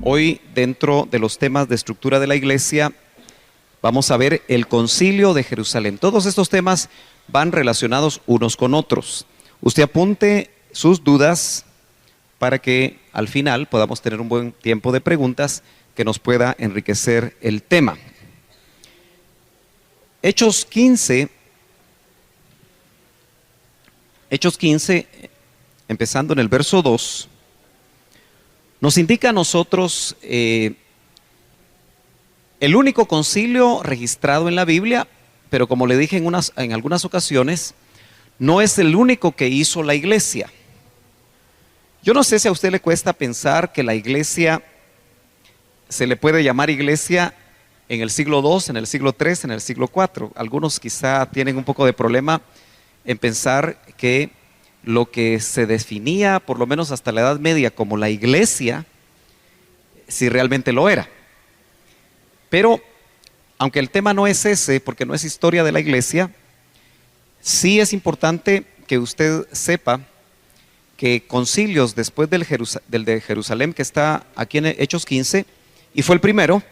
Hoy, dentro de los temas de estructura de la iglesia, vamos a ver el Concilio de Jerusalén. Todos estos temas van relacionados unos con otros. Usted apunte sus dudas para que al final podamos tener un buen tiempo de preguntas que nos pueda enriquecer el tema. Hechos 15, empezando en el verso 2, nos indica a nosotros el único concilio registrado en la Biblia, pero como le dije en algunas ocasiones, no es el único que hizo la iglesia. Yo no sé si a usted le cuesta pensar que la iglesia se le puede llamar iglesia en el siglo II, en el siglo III, en el siglo IV. Algunos quizá tienen un poco de problema en pensar que lo que se definía, por lo menos hasta la Edad Media, como la iglesia, si realmente lo era. Pero, aunque el tema no es ese, porque no es historia de la iglesia, sí es importante que usted sepa que concilios después del de Jerusalén, que está aquí en Hechos 15, y fue el primero,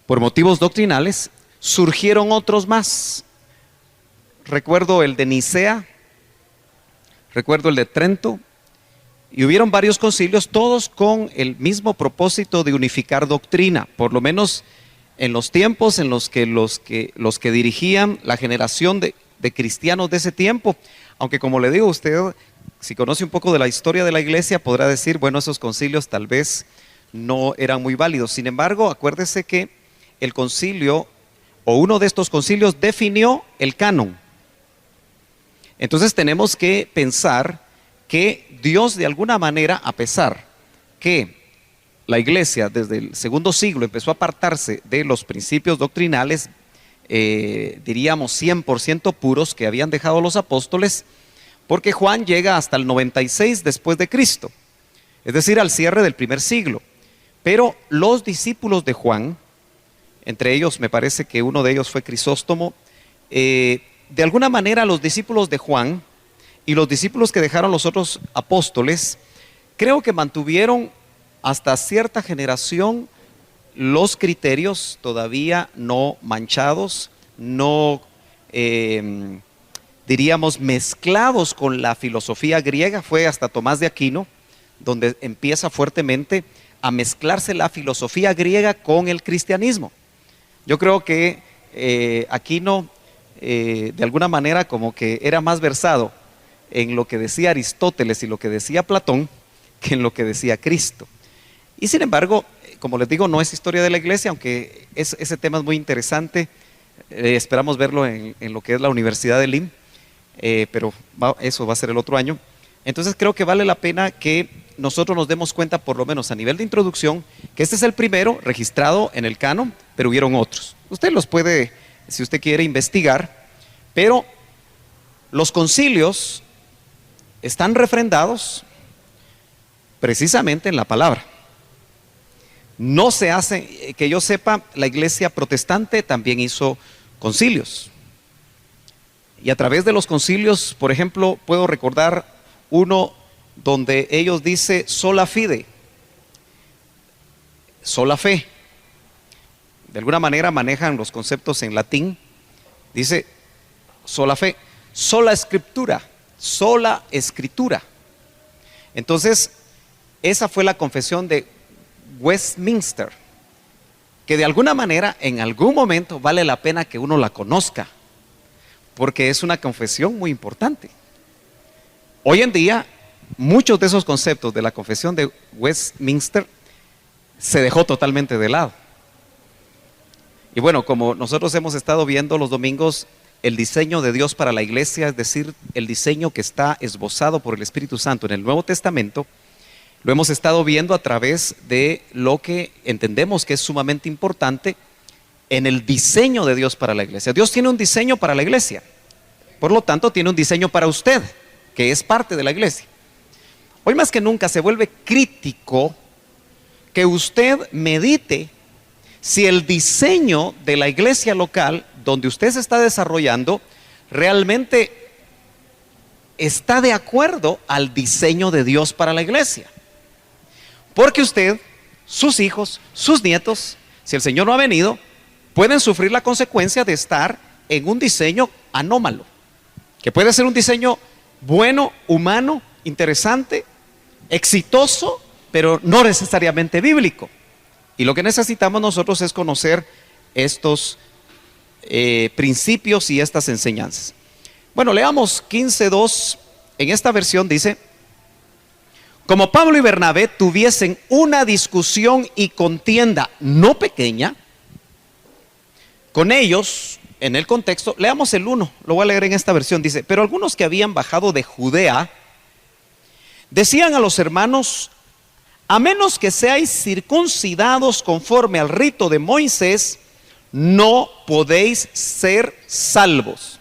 por motivos doctrinales, surgieron otros más. Recuerdo el de Nicea, recuerdo el de Trento, y hubieron varios concilios, todos con el mismo propósito de unificar doctrina, por lo menos en los tiempos en los que dirigían la generación de cristianos de ese tiempo. Aunque, como le digo, usted, si conoce un poco de la historia de la iglesia, podrá decir, bueno, esos concilios tal vez no eran muy válidos. Sin embargo, acuérdese que el concilio, o uno de estos concilios, definió el canon. Entonces tenemos que pensar que Dios, de alguna manera, a pesar que la iglesia desde el segundo siglo empezó a apartarse de los principios doctrinales, diríamos 100% puros, que habían dejado los apóstoles, porque Juan llega hasta el 96 después de Cristo, es decir, al cierre del primer siglo. Pero los discípulos de Juan, entre ellos me parece que uno de ellos fue Crisóstomo, de alguna manera los discípulos de Juan y los discípulos que dejaron los otros apóstoles, creo que mantuvieron hasta cierta generación los criterios todavía no manchados, no diríamos mezclados con la filosofía griega. Fue hasta Tomás de Aquino donde empieza fuertemente a mezclarse la filosofía griega con el cristianismo. Yo creo que Aquino de alguna manera como que era más versado en lo que decía Aristóteles y lo que decía Platón que en lo que decía Cristo. Y sin embargo, como les digo, no es historia de la iglesia, aunque ese tema es muy interesante. Esperamos verlo en lo que es la Universidad de Lim, pero eso va a ser el otro año. Entonces creo que vale la pena que nosotros nos demos cuenta, por lo menos a nivel de introducción, que este es el primero registrado en el canon, pero hubieron otros. Usted los puede, si usted quiere, investigar, pero los concilios están refrendados precisamente en la palabra. No se hace, que yo sepa, la iglesia protestante también hizo concilios. Y a través de los concilios, por ejemplo, puedo recordar uno donde ellos dicen sola fide, sola fe. De alguna manera manejan los conceptos en latín. Dice sola fe, sola escritura, sola escritura. Entonces, esa fue la confesión de Westminster, que de alguna manera en algún momento vale la pena que uno la conozca, porque es una confesión muy importante. Hoy en día muchos de esos conceptos de la confesión de Westminster se dejó totalmente de lado. Y bueno, como nosotros hemos estado viendo los domingos el diseño de Dios para la iglesia, es decir, el diseño que está esbozado por el Espíritu Santo en el Nuevo Testamento, lo hemos estado viendo a través de lo que entendemos que es sumamente importante en el diseño de Dios para la iglesia. Dios tiene un diseño para la iglesia, por lo tanto tiene un diseño para usted, que es parte de la iglesia. Hoy más que nunca se vuelve crítico que usted medite si el diseño de la iglesia local donde usted se está desarrollando realmente está de acuerdo al diseño de Dios para la iglesia. Porque usted sus hijos, sus nietos, si el Señor no ha venido, pueden sufrir la consecuencia de estar en un diseño anómalo, que puede ser un diseño bueno, humano, interesante, exitoso, pero no necesariamente bíblico. Y lo que necesitamos nosotros es conocer estos principios y estas enseñanzas. Bueno, leamos 15:2. En esta versión dice: como Pablo y Bernabé tuviesen una discusión y contienda no pequeña con ellos, en el contexto, leamos el 1, lo voy a leer en esta versión, dice: pero algunos que habían bajado de Judea decían a los hermanos: a menos que seáis circuncidados conforme al rito de Moisés, no podéis ser salvos.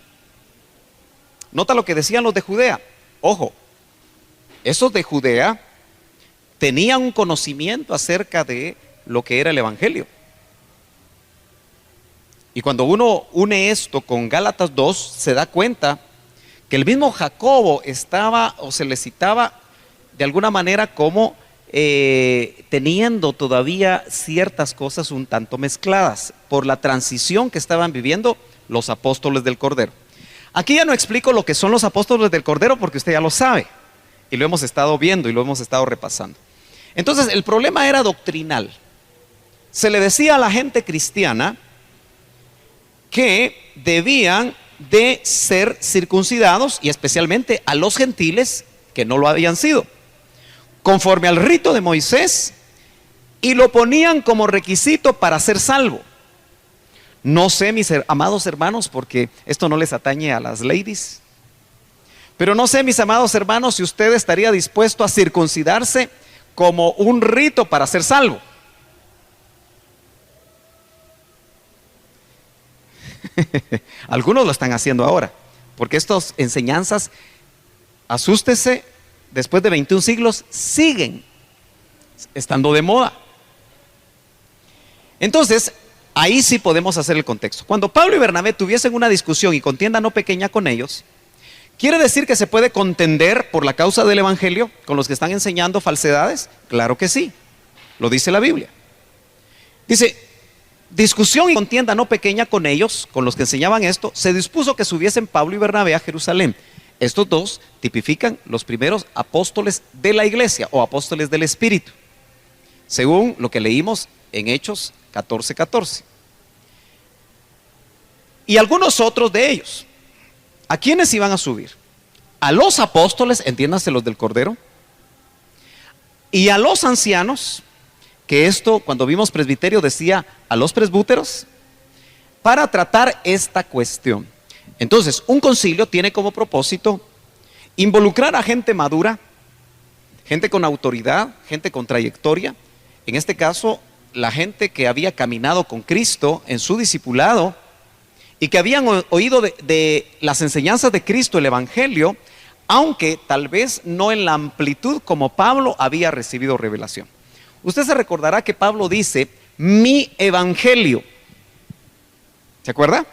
Nota lo que decían los de Judea. Ojo, esos de Judea tenían un conocimiento acerca de lo que era el evangelio. Y cuando uno une esto con Gálatas 2, se da cuenta que el mismo Jacobo estaba, o se le citaba de alguna manera como teniendo todavía ciertas cosas un tanto mezcladas por la transición que estaban viviendo los apóstoles del Cordero. Aquí ya no explico lo que son los apóstoles del Cordero, porque usted ya lo sabe y lo hemos estado viendo y lo hemos estado repasando. Entonces el problema era doctrinal. Se le decía a la gente cristiana que debían de ser circuncidados, y especialmente a los gentiles que no lo habían sido, conforme al rito de Moisés, y lo ponían como requisito para ser salvo. No sé, mis amados hermanos, porque esto no les atañe a las ladies, pero no sé, mis amados hermanos, si usted estaría dispuesto a circuncidarse como un rito para ser salvo. Algunos lo están haciendo ahora, porque estas enseñanzas, asústese, después de 21 siglos siguen estando de moda. Entonces, ahí sí podemos hacer el contexto. Cuando Pablo y Bernabé tuviesen una discusión y contienda no pequeña con ellos, ¿quiere decir que se puede contender por la causa del evangelio con los que están enseñando falsedades? Claro que sí, lo dice la Biblia. Dice: discusión y contienda no pequeña con ellos, con los que enseñaban esto, se dispuso que subiesen Pablo y Bernabé a Jerusalén. Estos dos tipifican los primeros apóstoles de la iglesia, o apóstoles del Espíritu, según lo que leímos en Hechos 14:14. Y algunos otros de ellos. ¿A quiénes iban a subir? A los apóstoles, entiéndase, los del Cordero, y a los ancianos, que esto cuando vimos presbiterio decía a los presbúteros, para tratar esta cuestión. Entonces, un concilio tiene como propósito involucrar a gente madura, gente con autoridad, gente con trayectoria. En este caso, la gente que había caminado con Cristo en su discipulado y que habían oído de las enseñanzas de Cristo, el evangelio, aunque tal vez no en la amplitud como Pablo había recibido revelación. Usted se recordará que Pablo dice: mi evangelio, ¿se acuerda?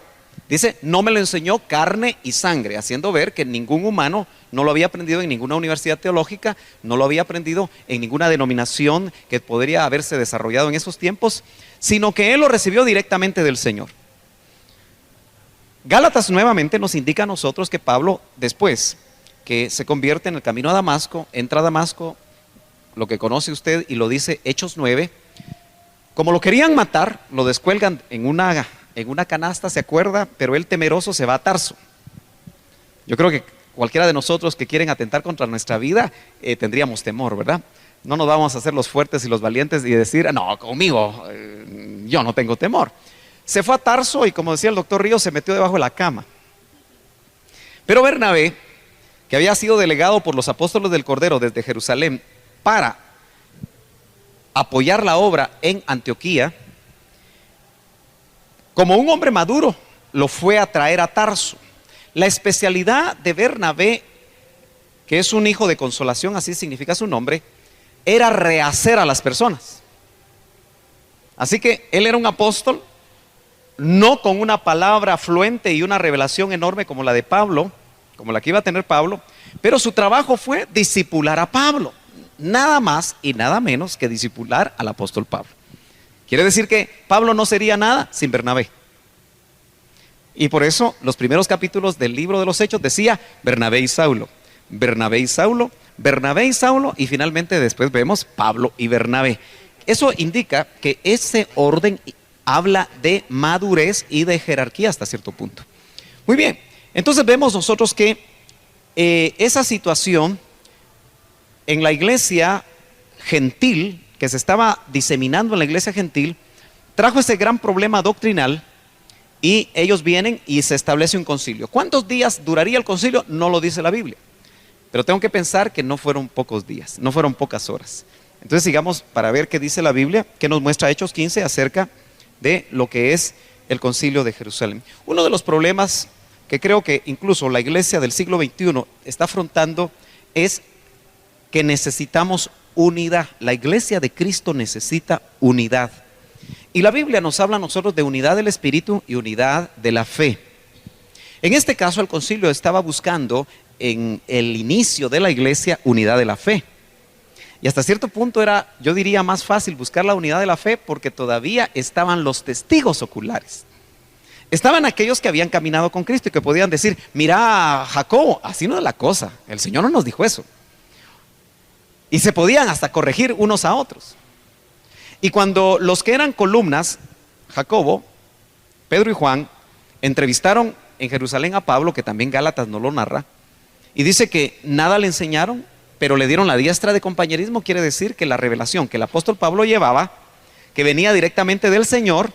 Dice: no me lo enseñó carne y sangre, haciendo ver que ningún humano no lo había aprendido en ninguna universidad teológica, no lo había aprendido en ninguna denominación que podría haberse desarrollado en esos tiempos, sino que él lo recibió directamente del Señor. Gálatas nuevamente nos indica a nosotros que Pablo, después que se convierte en el camino a Damasco, entra a Damasco, lo que conoce usted, y lo dice Hechos 9, como lo querían matar, lo descuelgan en una canasta, ¿se acuerda? Pero él, temeroso, se va a Tarso. Yo creo que cualquiera de nosotros que quieren atentar contra nuestra vida, tendríamos temor, ¿verdad? No nos vamos a hacer los fuertes y los valientes y decir: no, conmigo, yo no tengo temor. Se fue a Tarso y, como decía el doctor Ríos, se metió debajo de la cama. Pero Bernabé, que había sido delegado por los apóstoles del Cordero desde Jerusalén para apoyar la obra en Antioquía, como un hombre maduro, lo fue a traer a Tarso. La especialidad de Bernabé, que es un hijo de consolación, así significa su nombre, era rehacer a las personas. Así que él era un apóstol, no con una palabra fluente y una revelación enorme como la de Pablo, como la que iba a tener Pablo, pero su trabajo fue discipular a Pablo. nada más y nada menos que discipular al apóstol Pablo. Quiere decir que Pablo no sería nada sin Bernabé. Y por eso los primeros capítulos del libro de los Hechos decía Bernabé y Saulo, Bernabé y Saulo, Bernabé y Saulo, y finalmente después vemos Pablo y Bernabé. Eso indica que ese orden habla de madurez y de jerarquía hasta cierto punto. Muy bien, entonces vemos nosotros que esa situación en la iglesia gentil, que se estaba diseminando en la iglesia gentil, trajo ese gran problema doctrinal. Y ellos vienen y se establece un concilio. ¿Cuántos días duraría el concilio? No lo dice la Biblia. Pero tengo que pensar que no fueron pocos días, no fueron pocas horas. Entonces sigamos para ver qué dice la Biblia, qué nos muestra Hechos 15 acerca de lo que es el concilio de Jerusalén. Uno de los problemas que creo que incluso la iglesia del siglo XXI está afrontando es que necesitamos unidad. La iglesia de Cristo necesita unidad. Y la Biblia nos habla a nosotros de unidad del espíritu y unidad de la fe. En este caso el concilio estaba buscando en el inicio de la iglesia unidad de la fe. Y hasta cierto punto era, yo diría, más fácil buscar la unidad de la fe porque todavía estaban los testigos oculares. Estaban aquellos que habían caminado con Cristo y que podían decir, mira Jacobo, así no es la cosa, el Señor no nos dijo eso. Y se podían hasta corregir unos a otros. Y cuando los que eran columnas, Jacobo, Pedro y Juan, entrevistaron en Jerusalén a Pablo, que también Gálatas no lo narra, y dice que nada le enseñaron, pero le dieron la diestra de compañerismo. Quiere decir que la revelación que el apóstol Pablo llevaba, que venía directamente del Señor,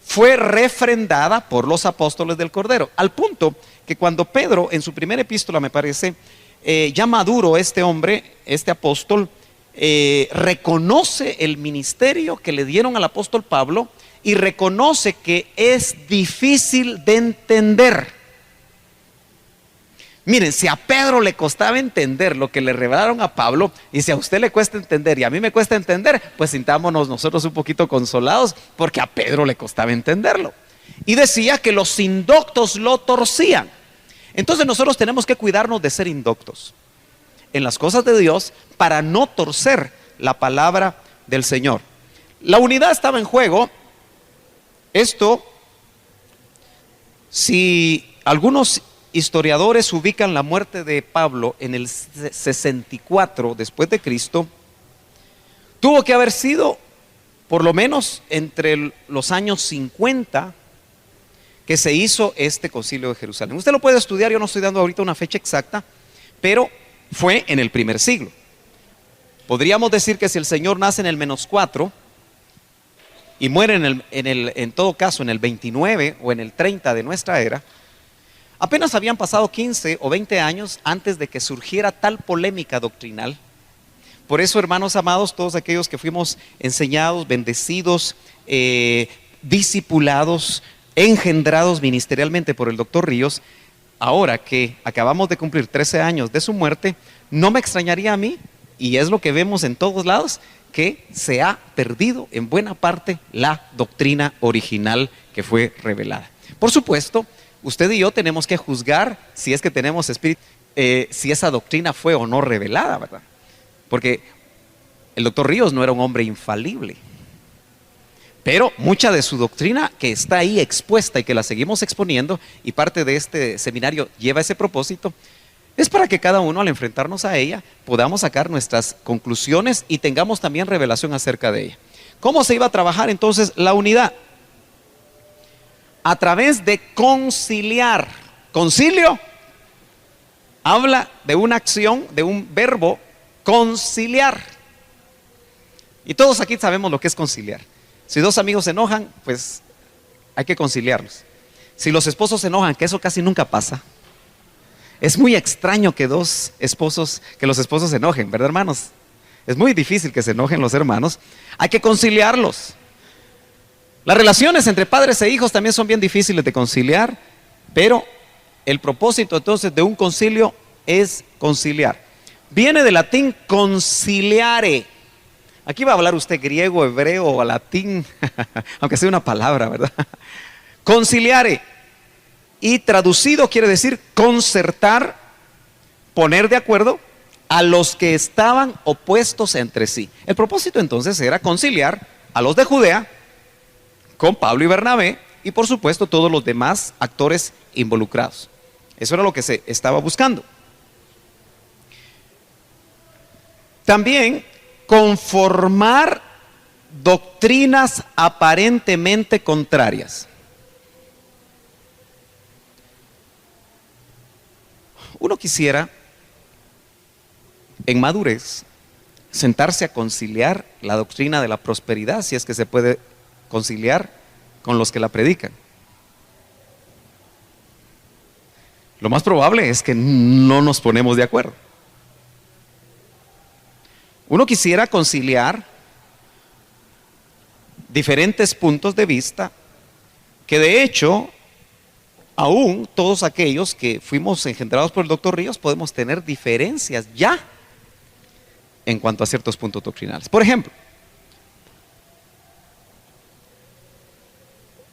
fue refrendada por los apóstoles del Cordero, al punto que cuando Pedro en su primera epístola, me parece, ya maduro este hombre, este apóstol, reconoce el ministerio que le dieron al apóstol Pablo y reconoce que es difícil de entender. Miren, si a Pedro le costaba entender lo que le revelaron a Pablo, y si a usted le cuesta entender y a mí me cuesta entender, pues sintámonos nosotros un poquito consolados, porque a Pedro le costaba entenderlo. Y decía que los indoctos lo torcían. Entonces nosotros tenemos que cuidarnos de ser indoctos en las cosas de Dios para no torcer la palabra del Señor. La unidad estaba en juego. Esto, si algunos historiadores ubican la muerte de Pablo en el 64 después de Cristo, tuvo que haber sido por lo menos entre los años 50 que se hizo este concilio de Jerusalén. Usted lo puede estudiar, yo no estoy dando ahorita una fecha exacta, pero fue en el primer siglo. Podríamos decir que si el Señor nace en el -4 y muere en todo caso en el 29 o en el 30 de nuestra era, apenas habían pasado 15 o 20 años antes de que surgiera tal polémica doctrinal. Por eso, hermanos amados, todos aquellos que fuimos enseñados, bendecidos, discipulados, engendrados ministerialmente por el doctor Ríos, ahora que acabamos de cumplir 13 años de su muerte, no me extrañaría a mí, y es lo que vemos en todos lados, que se ha perdido en buena parte la doctrina original que fue revelada. Por supuesto, usted y yo tenemos que juzgar si es que tenemos espíritu, si esa doctrina fue o no revelada, ¿verdad? Porque el doctor Ríos no era un hombre infalible. Pero mucha de su doctrina que está ahí expuesta y que la seguimos exponiendo, y parte de este seminario lleva ese propósito, es para que cada uno al enfrentarnos a ella podamos sacar nuestras conclusiones y tengamos también revelación acerca de ella. ¿Cómo se iba a trabajar entonces la unidad? A través de conciliar. Concilio habla de una acción, de un verbo, conciliar. Y todos aquí sabemos lo que es conciliar. Si dos amigos se enojan, pues hay que conciliarlos. Si los esposos se enojan, que eso casi nunca pasa. Es muy extraño que los esposos se enojen, ¿verdad, hermanos? Es muy difícil que se enojen los hermanos. Hay que conciliarlos. Las relaciones entre padres e hijos también son bien difíciles de conciliar, pero el propósito entonces de un concilio es conciliar. Viene del latín conciliare. Aquí va a hablar usted griego, hebreo o latín, aunque sea una palabra, ¿verdad? Conciliare. Y traducido quiere decir concertar, poner de acuerdo, a los que estaban opuestos entre sí. El propósito entonces era conciliar a los de Judea con Pablo y Bernabé y por supuesto todos los demás actores involucrados. Eso era lo que se estaba buscando. También conformar doctrinas aparentemente contrarias. Uno quisiera, en madurez, sentarse a conciliar la doctrina de la prosperidad, si es que se puede conciliar con los que la predican. Lo más probable es que no nos ponemos de acuerdo. Uno quisiera conciliar diferentes puntos de vista que de hecho, aún todos aquellos que fuimos engendrados por el doctor Ríos podemos tener diferencias ya en cuanto a ciertos puntos doctrinales. Por ejemplo,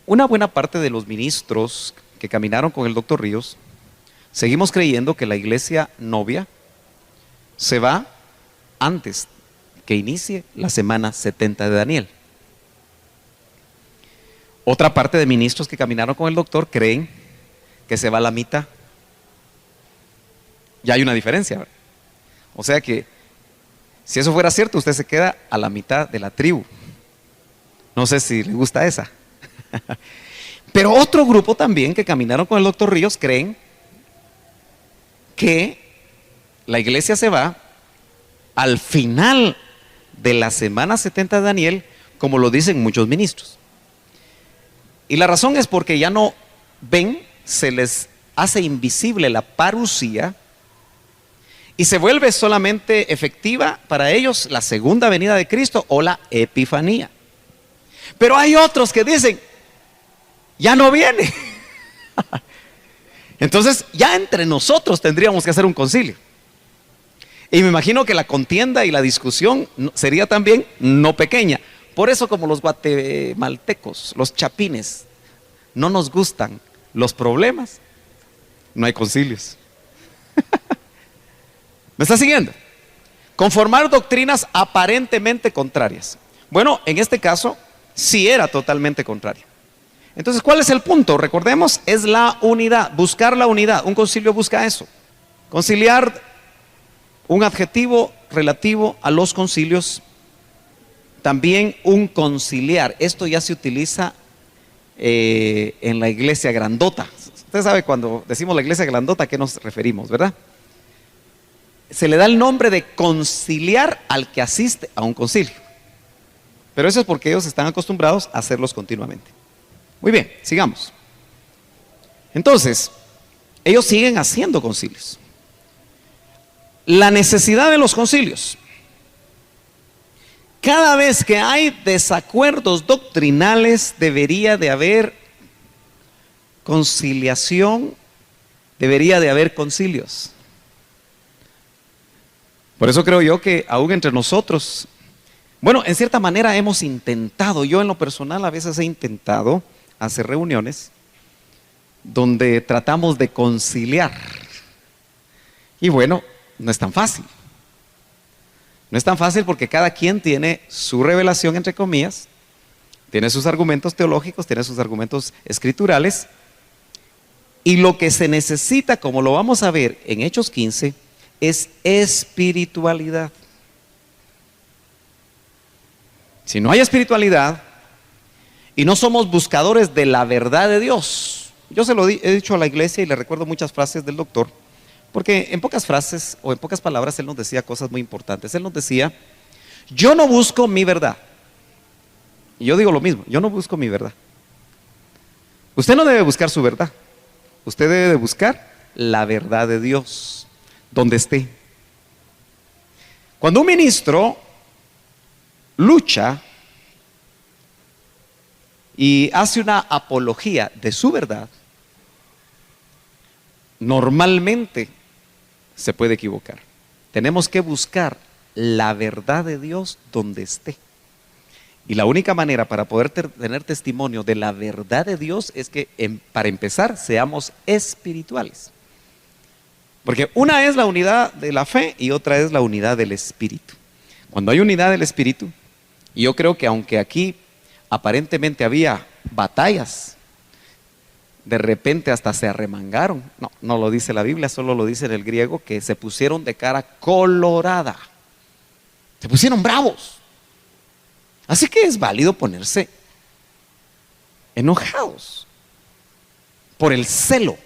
una buena parte de los ministros que caminaron con el doctor Ríos seguimos creyendo que la iglesia novia se va antes que inicie la semana 70 de Daniel. Otra parte de ministros que caminaron con el doctor creen que se va a la mitad. Ya hay una diferencia, ¿verdad? O sea que si eso fuera cierto, usted se queda a la mitad de la tribu. No sé si le gusta esa. Pero otro grupo también que caminaron con el doctor Ríos creen que la iglesia se va al final de la semana 70 de Daniel, como lo dicen muchos ministros. Y la razón es porque ya no ven, se les hace invisible la parusía y se vuelve solamente efectiva para ellos la segunda venida de Cristo o la epifanía. Pero hay otros que dicen, ya no viene. Entonces ya entre nosotros tendríamos que hacer un concilio. Y me imagino que la contienda y la discusión sería también no pequeña. Por eso, como los guatemaltecos, los chapines, no nos gustan los problemas, no hay concilios. ¿Me está siguiendo? Conformar doctrinas aparentemente contrarias. Bueno, en este caso, sí era totalmente contraria. Entonces, ¿cuál es el punto? Recordemos, es la unidad, buscar la unidad. Un concilio busca eso. Conciliar, un adjetivo relativo a los concilios. También un conciliar. Esto ya se utiliza en la iglesia grandota. Usted sabe cuando decimos la iglesia grandota a qué nos referimos, ¿verdad? Se le da el nombre de conciliar al que asiste a un concilio. Pero eso es porque ellos están acostumbrados a hacerlos continuamente. Muy bien, sigamos. Entonces, ellos siguen haciendo concilios. La necesidad de los concilios. Cada vez que hay desacuerdos doctrinales, debería de haber conciliación, debería de haber concilios. Por eso creo yo que aún entre nosotros, bueno, en cierta manera hemos intentado, yo en lo personal a veces he intentado hacer reuniones donde tratamos de conciliar. Y bueno, no es tan fácil. No es tan fácil porque cada quien tiene su revelación, entre comillas, tiene sus argumentos teológicos, tiene sus argumentos escriturales, y lo que se necesita, como lo vamos a ver en Hechos 15, es espiritualidad. Si no hay espiritualidad y no somos buscadores de la verdad de Dios, yo se lo he dicho a la iglesia y le recuerdo muchas frases del doctor, porque en pocas frases o en pocas palabras él nos decía cosas muy importantes. Él nos decía, yo no busco mi verdad. Y yo digo lo mismo, yo no busco mi verdad. Usted no debe buscar su verdad. Usted debe de buscar la verdad de Dios, donde esté. Cuando un ministro lucha y hace una apología de su verdad, normalmente se puede equivocar. Tenemos que buscar la verdad de Dios donde esté. Y la única manera para poder tener testimonio de la verdad de Dios es que, para empezar, seamos espirituales. Porque una es la unidad de la fe y otra es la unidad del Espíritu. Cuando hay unidad del Espíritu, y yo creo que aunque aquí aparentemente había batallas, de repente hasta se arremangaron. No, no lo dice la Biblia, solo lo dice en el griego, que se pusieron de cara colorada. Se pusieron bravos. Así que es válido ponerse enojados por el celo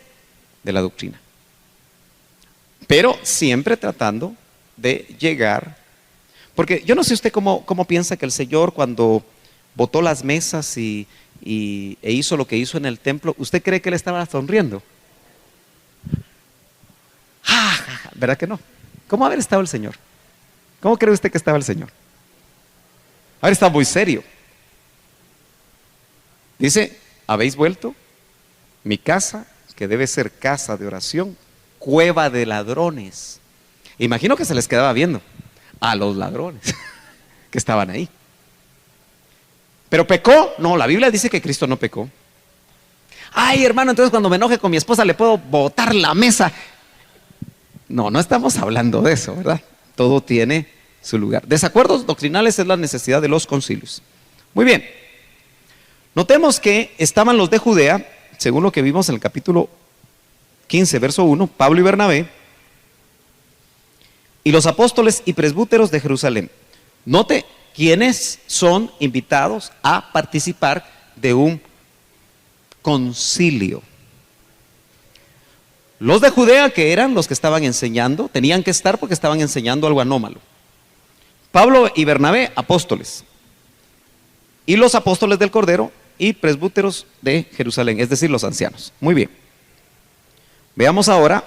de la doctrina, pero siempre tratando de llegar, porque yo no sé usted cómo piensa que el Señor cuando botó las mesas e hizo lo que hizo en el templo, ¿usted cree que él estaba sonriendo? ¿Verdad que no? ¿Cómo haber estado el Señor? ¿Cómo cree usted que estaba el Señor? Ahora está muy serio. Dice, habéis vuelto mi casa, que debe ser casa de oración, cueva de ladrones. Imagino que se les quedaba viendo a los ladrones que estaban ahí. ¿Pero pecó? No, la Biblia dice que Cristo no pecó. Ay, hermano, entonces cuando me enoje con mi esposa le puedo botar la mesa. No, no estamos hablando de eso, ¿verdad? Todo tiene su lugar. Desacuerdos doctrinales es la necesidad de los concilios. Muy bien. Notemos que estaban los de Judea, según lo que vimos en el capítulo 15, verso 1, Pablo y Bernabé, y los apóstoles y presbúteros de Jerusalén. Note quiénes son invitados a participar de un concilio. Los de Judea, que eran los que estaban enseñando, tenían que estar porque estaban enseñando algo anómalo. Pablo y Bernabé, apóstoles. Y los apóstoles del Cordero y presbúteros de Jerusalén, es decir, los ancianos. Muy bien. Veamos ahora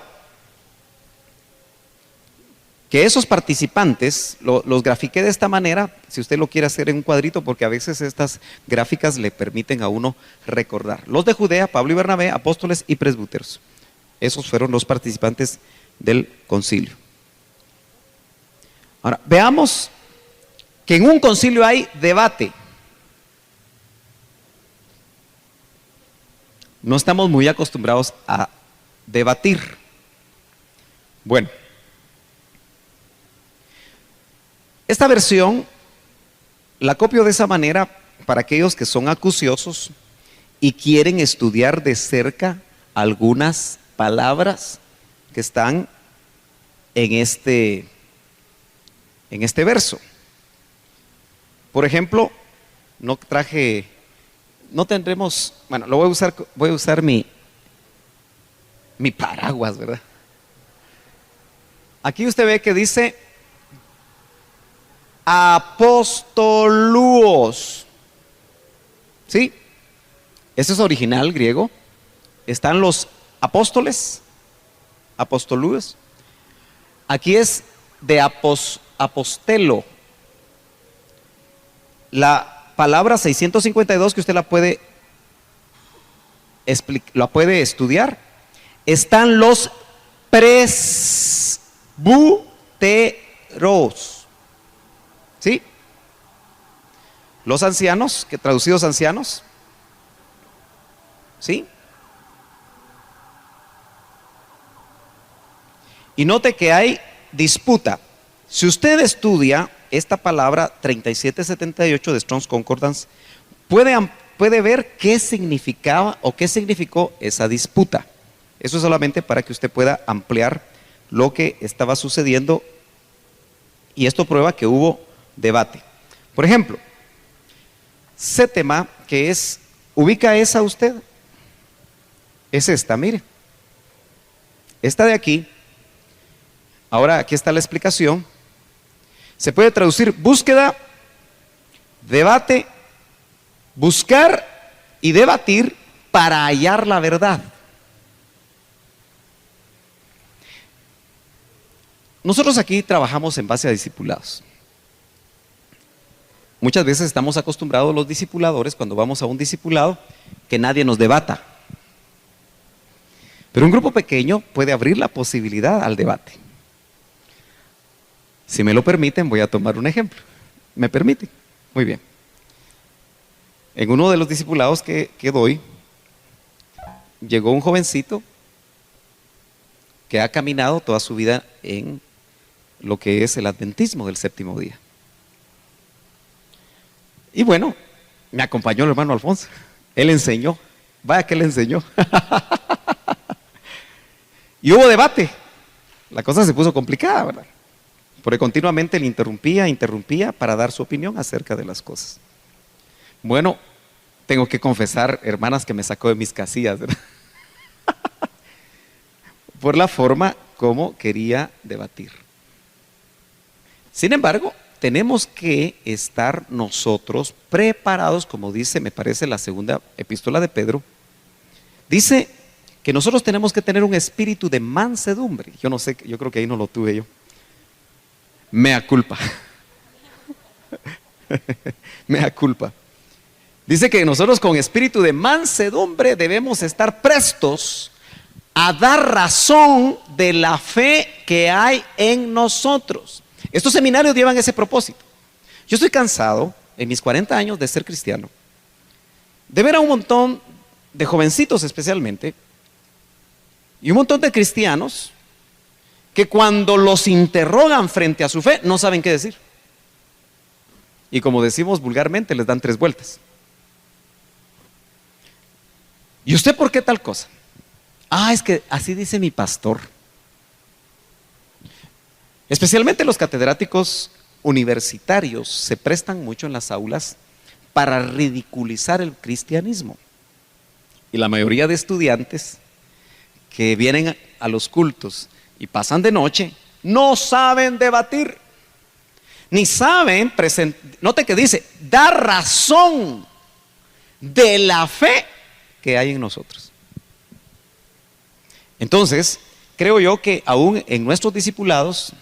que esos participantes, los grafiqué de esta manera, si usted lo quiere hacer en un cuadrito, porque a veces estas gráficas le permiten a uno recordar. Los de Judea, Pablo y Bernabé, apóstoles y presbúteros. Esos fueron los participantes del concilio. Ahora, veamos que en un concilio hay debate. No estamos muy acostumbrados a debatir. Bueno, esta versión la copio de esa manera para aquellos que son acuciosos y quieren estudiar de cerca algunas palabras que están en este verso. Por ejemplo, no tendremos, bueno, voy a usar mi paraguas, ¿verdad? Aquí usted ve que dice apostoluos. ¿Sí? Ese es original griego. Están los apóstoles, apostoluos. Aquí es de apostelo. La palabra 652 que usted la puede estudiar. Están los presbúteros. ¿Sí? Los ancianos, que traducidos ancianos. ¿Sí? Y note que hay disputa. Si usted estudia esta palabra 3778 de Strong's Concordance, puede ver qué significaba o qué significó esa disputa. Eso es solamente para que usted pueda ampliar lo que estaba sucediendo, y esto prueba que hubo debate. Por ejemplo, Sétema, que es, ¿ubica esa usted? Es esta, mire. Esta de aquí. Ahora aquí está la explicación. Se puede traducir búsqueda, debate, buscar y debatir para hallar la verdad. Nosotros aquí trabajamos en base a discipulados. Muchas veces estamos acostumbrados los discipuladores, cuando vamos a un discipulado, que nadie nos debata. Pero un grupo pequeño puede abrir la posibilidad al debate. Si me lo permiten, voy a tomar un ejemplo. ¿Me permiten? Muy bien. En uno de los discipulados que doy, llegó un jovencito que ha caminado toda su vida en lo que es el adventismo del séptimo día. Y bueno, me acompañó el hermano Alfonso. Él enseñó. Vaya que él enseñó. Y hubo debate. La cosa se puso complicada, ¿verdad? Porque continuamente le interrumpía para dar su opinión acerca de las cosas. Bueno, tengo que confesar, hermanas, que me sacó de mis casillas, ¿verdad? Por la forma como quería debatir. Sin embargo, tenemos que estar nosotros preparados, como dice, me parece, la segunda epístola de Pedro. Dice que nosotros tenemos que tener un espíritu de mansedumbre. Yo no sé, yo creo que ahí no lo tuve yo. Mea culpa. Mea culpa. Dice que nosotros con espíritu de mansedumbre debemos estar prestos a dar razón de la fe que hay en nosotros. Estos seminarios llevan ese propósito. Yo estoy cansado, en mis 40 años de ser cristiano, de ver a un montón de jovencitos especialmente, y un montón de cristianos, que cuando los interrogan frente a su fe, no saben qué decir. Y como decimos vulgarmente, les dan 3 vueltas. ¿Y usted por qué tal cosa? Ah, es que así dice mi pastor. Especialmente los catedráticos universitarios se prestan mucho en las aulas para ridiculizar el cristianismo. Y la mayoría de estudiantes que vienen a los cultos y pasan de noche, no saben debatir, ni saben note que dice, dar razón de la fe que hay en nosotros. Entonces, creo yo que aún en nuestros discipulados,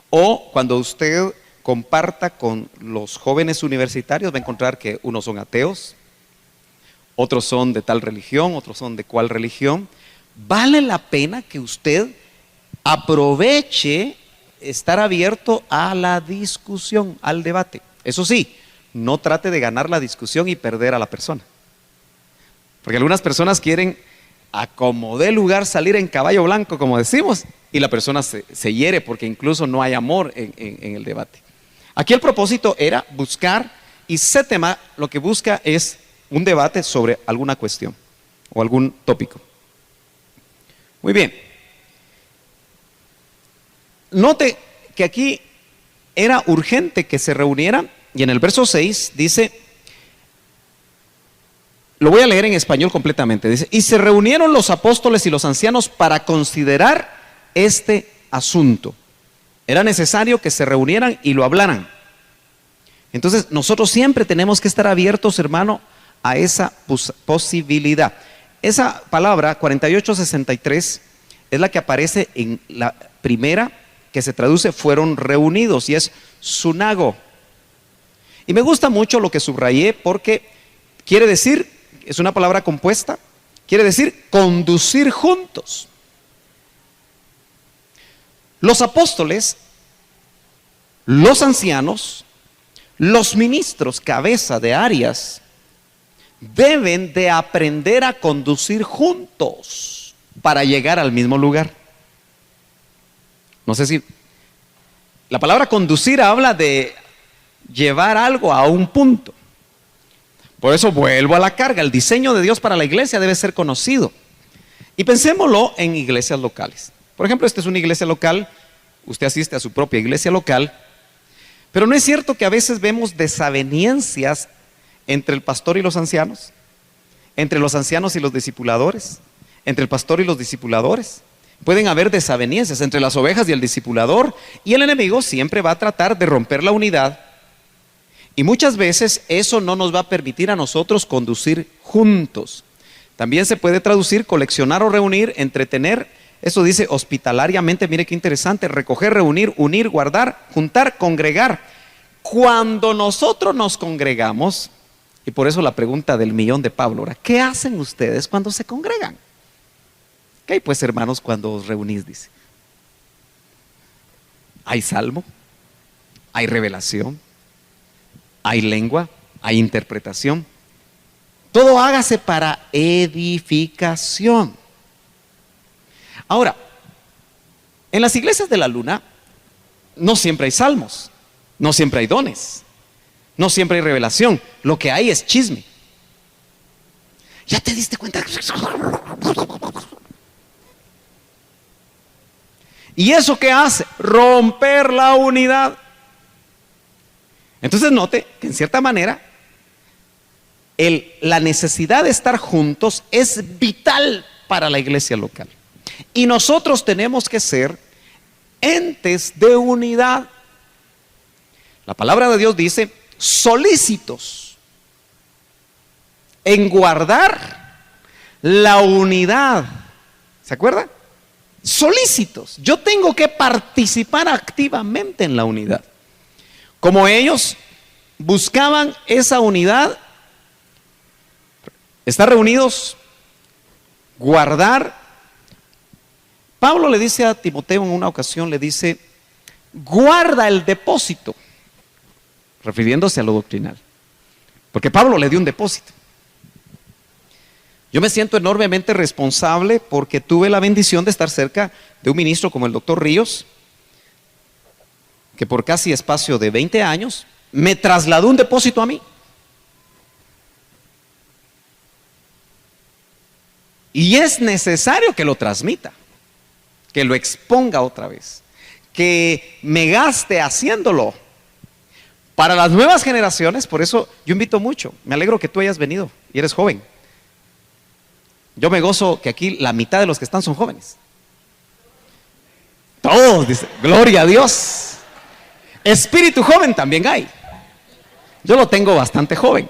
o cuando usted comparta con los jóvenes universitarios, va a encontrar que unos son ateos, otros son de tal religión, otros son de cual religión. Vale la pena que usted aproveche estar abierto a la discusión, al debate. Eso sí, no trate de ganar la discusión y perder a la persona. Porque algunas personas quieren a como dé lugar salir en caballo blanco, como decimos, y la persona se hiere porque incluso no hay amor en el debate. Aquí el propósito era buscar, y Sétema lo que busca es un debate sobre alguna cuestión o algún tópico. Muy bien. Note que aquí era urgente que se reunieran, y en el verso 6 dice, lo voy a leer en español completamente, dice, y se reunieron los apóstoles y los ancianos para considerar este asunto. Era necesario que se reunieran y lo hablaran. Entonces nosotros siempre tenemos que estar abiertos, hermano, a esa posibilidad. Esa palabra 4863 es la que aparece en la primera, que se traduce fueron reunidos, y es sunago. Y me gusta mucho lo que subrayé porque quiere decir, es una palabra compuesta, quiere decir conducir juntos. Los apóstoles, los ancianos, los ministros, cabeza de áreas, deben de aprender a conducir juntos para llegar al mismo lugar. No sé si la palabra conducir habla de llevar algo a un punto. Por eso vuelvo a la carga. El diseño de Dios para la iglesia debe ser conocido. Y pensémoslo en iglesias locales. Por ejemplo, esta es una iglesia local. Usted asiste a su propia iglesia local. Pero no es cierto que a veces vemos desavenencias entre el pastor y los ancianos, entre los ancianos y los discipuladores, entre el pastor y los discipuladores. Pueden haber desavenencias entre las ovejas y el discipulador, y el enemigo siempre va a tratar de romper la unidad. Y muchas veces eso no nos va a permitir a nosotros conducir juntos. También se puede traducir coleccionar o reunir, entretener. Eso dice hospitalariamente, mire qué interesante, recoger, reunir, unir, guardar, juntar, congregar. Cuando nosotros nos congregamos, y por eso la pregunta del millón de Pablo, ahora, ¿qué hacen ustedes cuando se congregan? ¿Qué hay pues, hermanos, cuando os reunís? Dice. Hay salmo, hay revelación, hay lengua, hay interpretación. Todo hágase para edificación. Ahora, en las iglesias de la luna no siempre hay salmos, no siempre hay dones, no siempre hay revelación. Lo que hay es chisme. ¿Ya te diste cuenta? ¿Y eso qué hace? Romper la unidad. Entonces note que en cierta manera la necesidad de estar juntos es vital para la iglesia local. Y nosotros tenemos que ser entes de unidad. La palabra de Dios dice, solícitos en guardar la unidad. ¿Se acuerdan? Solícitos. Yo tengo que participar activamente en la unidad. Como ellos buscaban esa unidad, estar reunidos, guardar. Pablo le dice a Timoteo en una ocasión, le dice, guarda el depósito, refiriéndose a lo doctrinal, porque Pablo le dio un depósito. Yo me siento enormemente responsable porque tuve la bendición de estar cerca de un ministro como el doctor Ríos, que por casi espacio de 20 años me trasladó un depósito a mí. Y es necesario que lo transmita, que lo exponga otra vez, que me gaste haciéndolo. Para las nuevas generaciones, por eso yo invito mucho, me alegro que tú hayas venido y eres joven. Yo me gozo que aquí la mitad de los que están son jóvenes. Todos, dice, gloria a Dios. Espíritu joven también hay. Yo lo tengo bastante joven.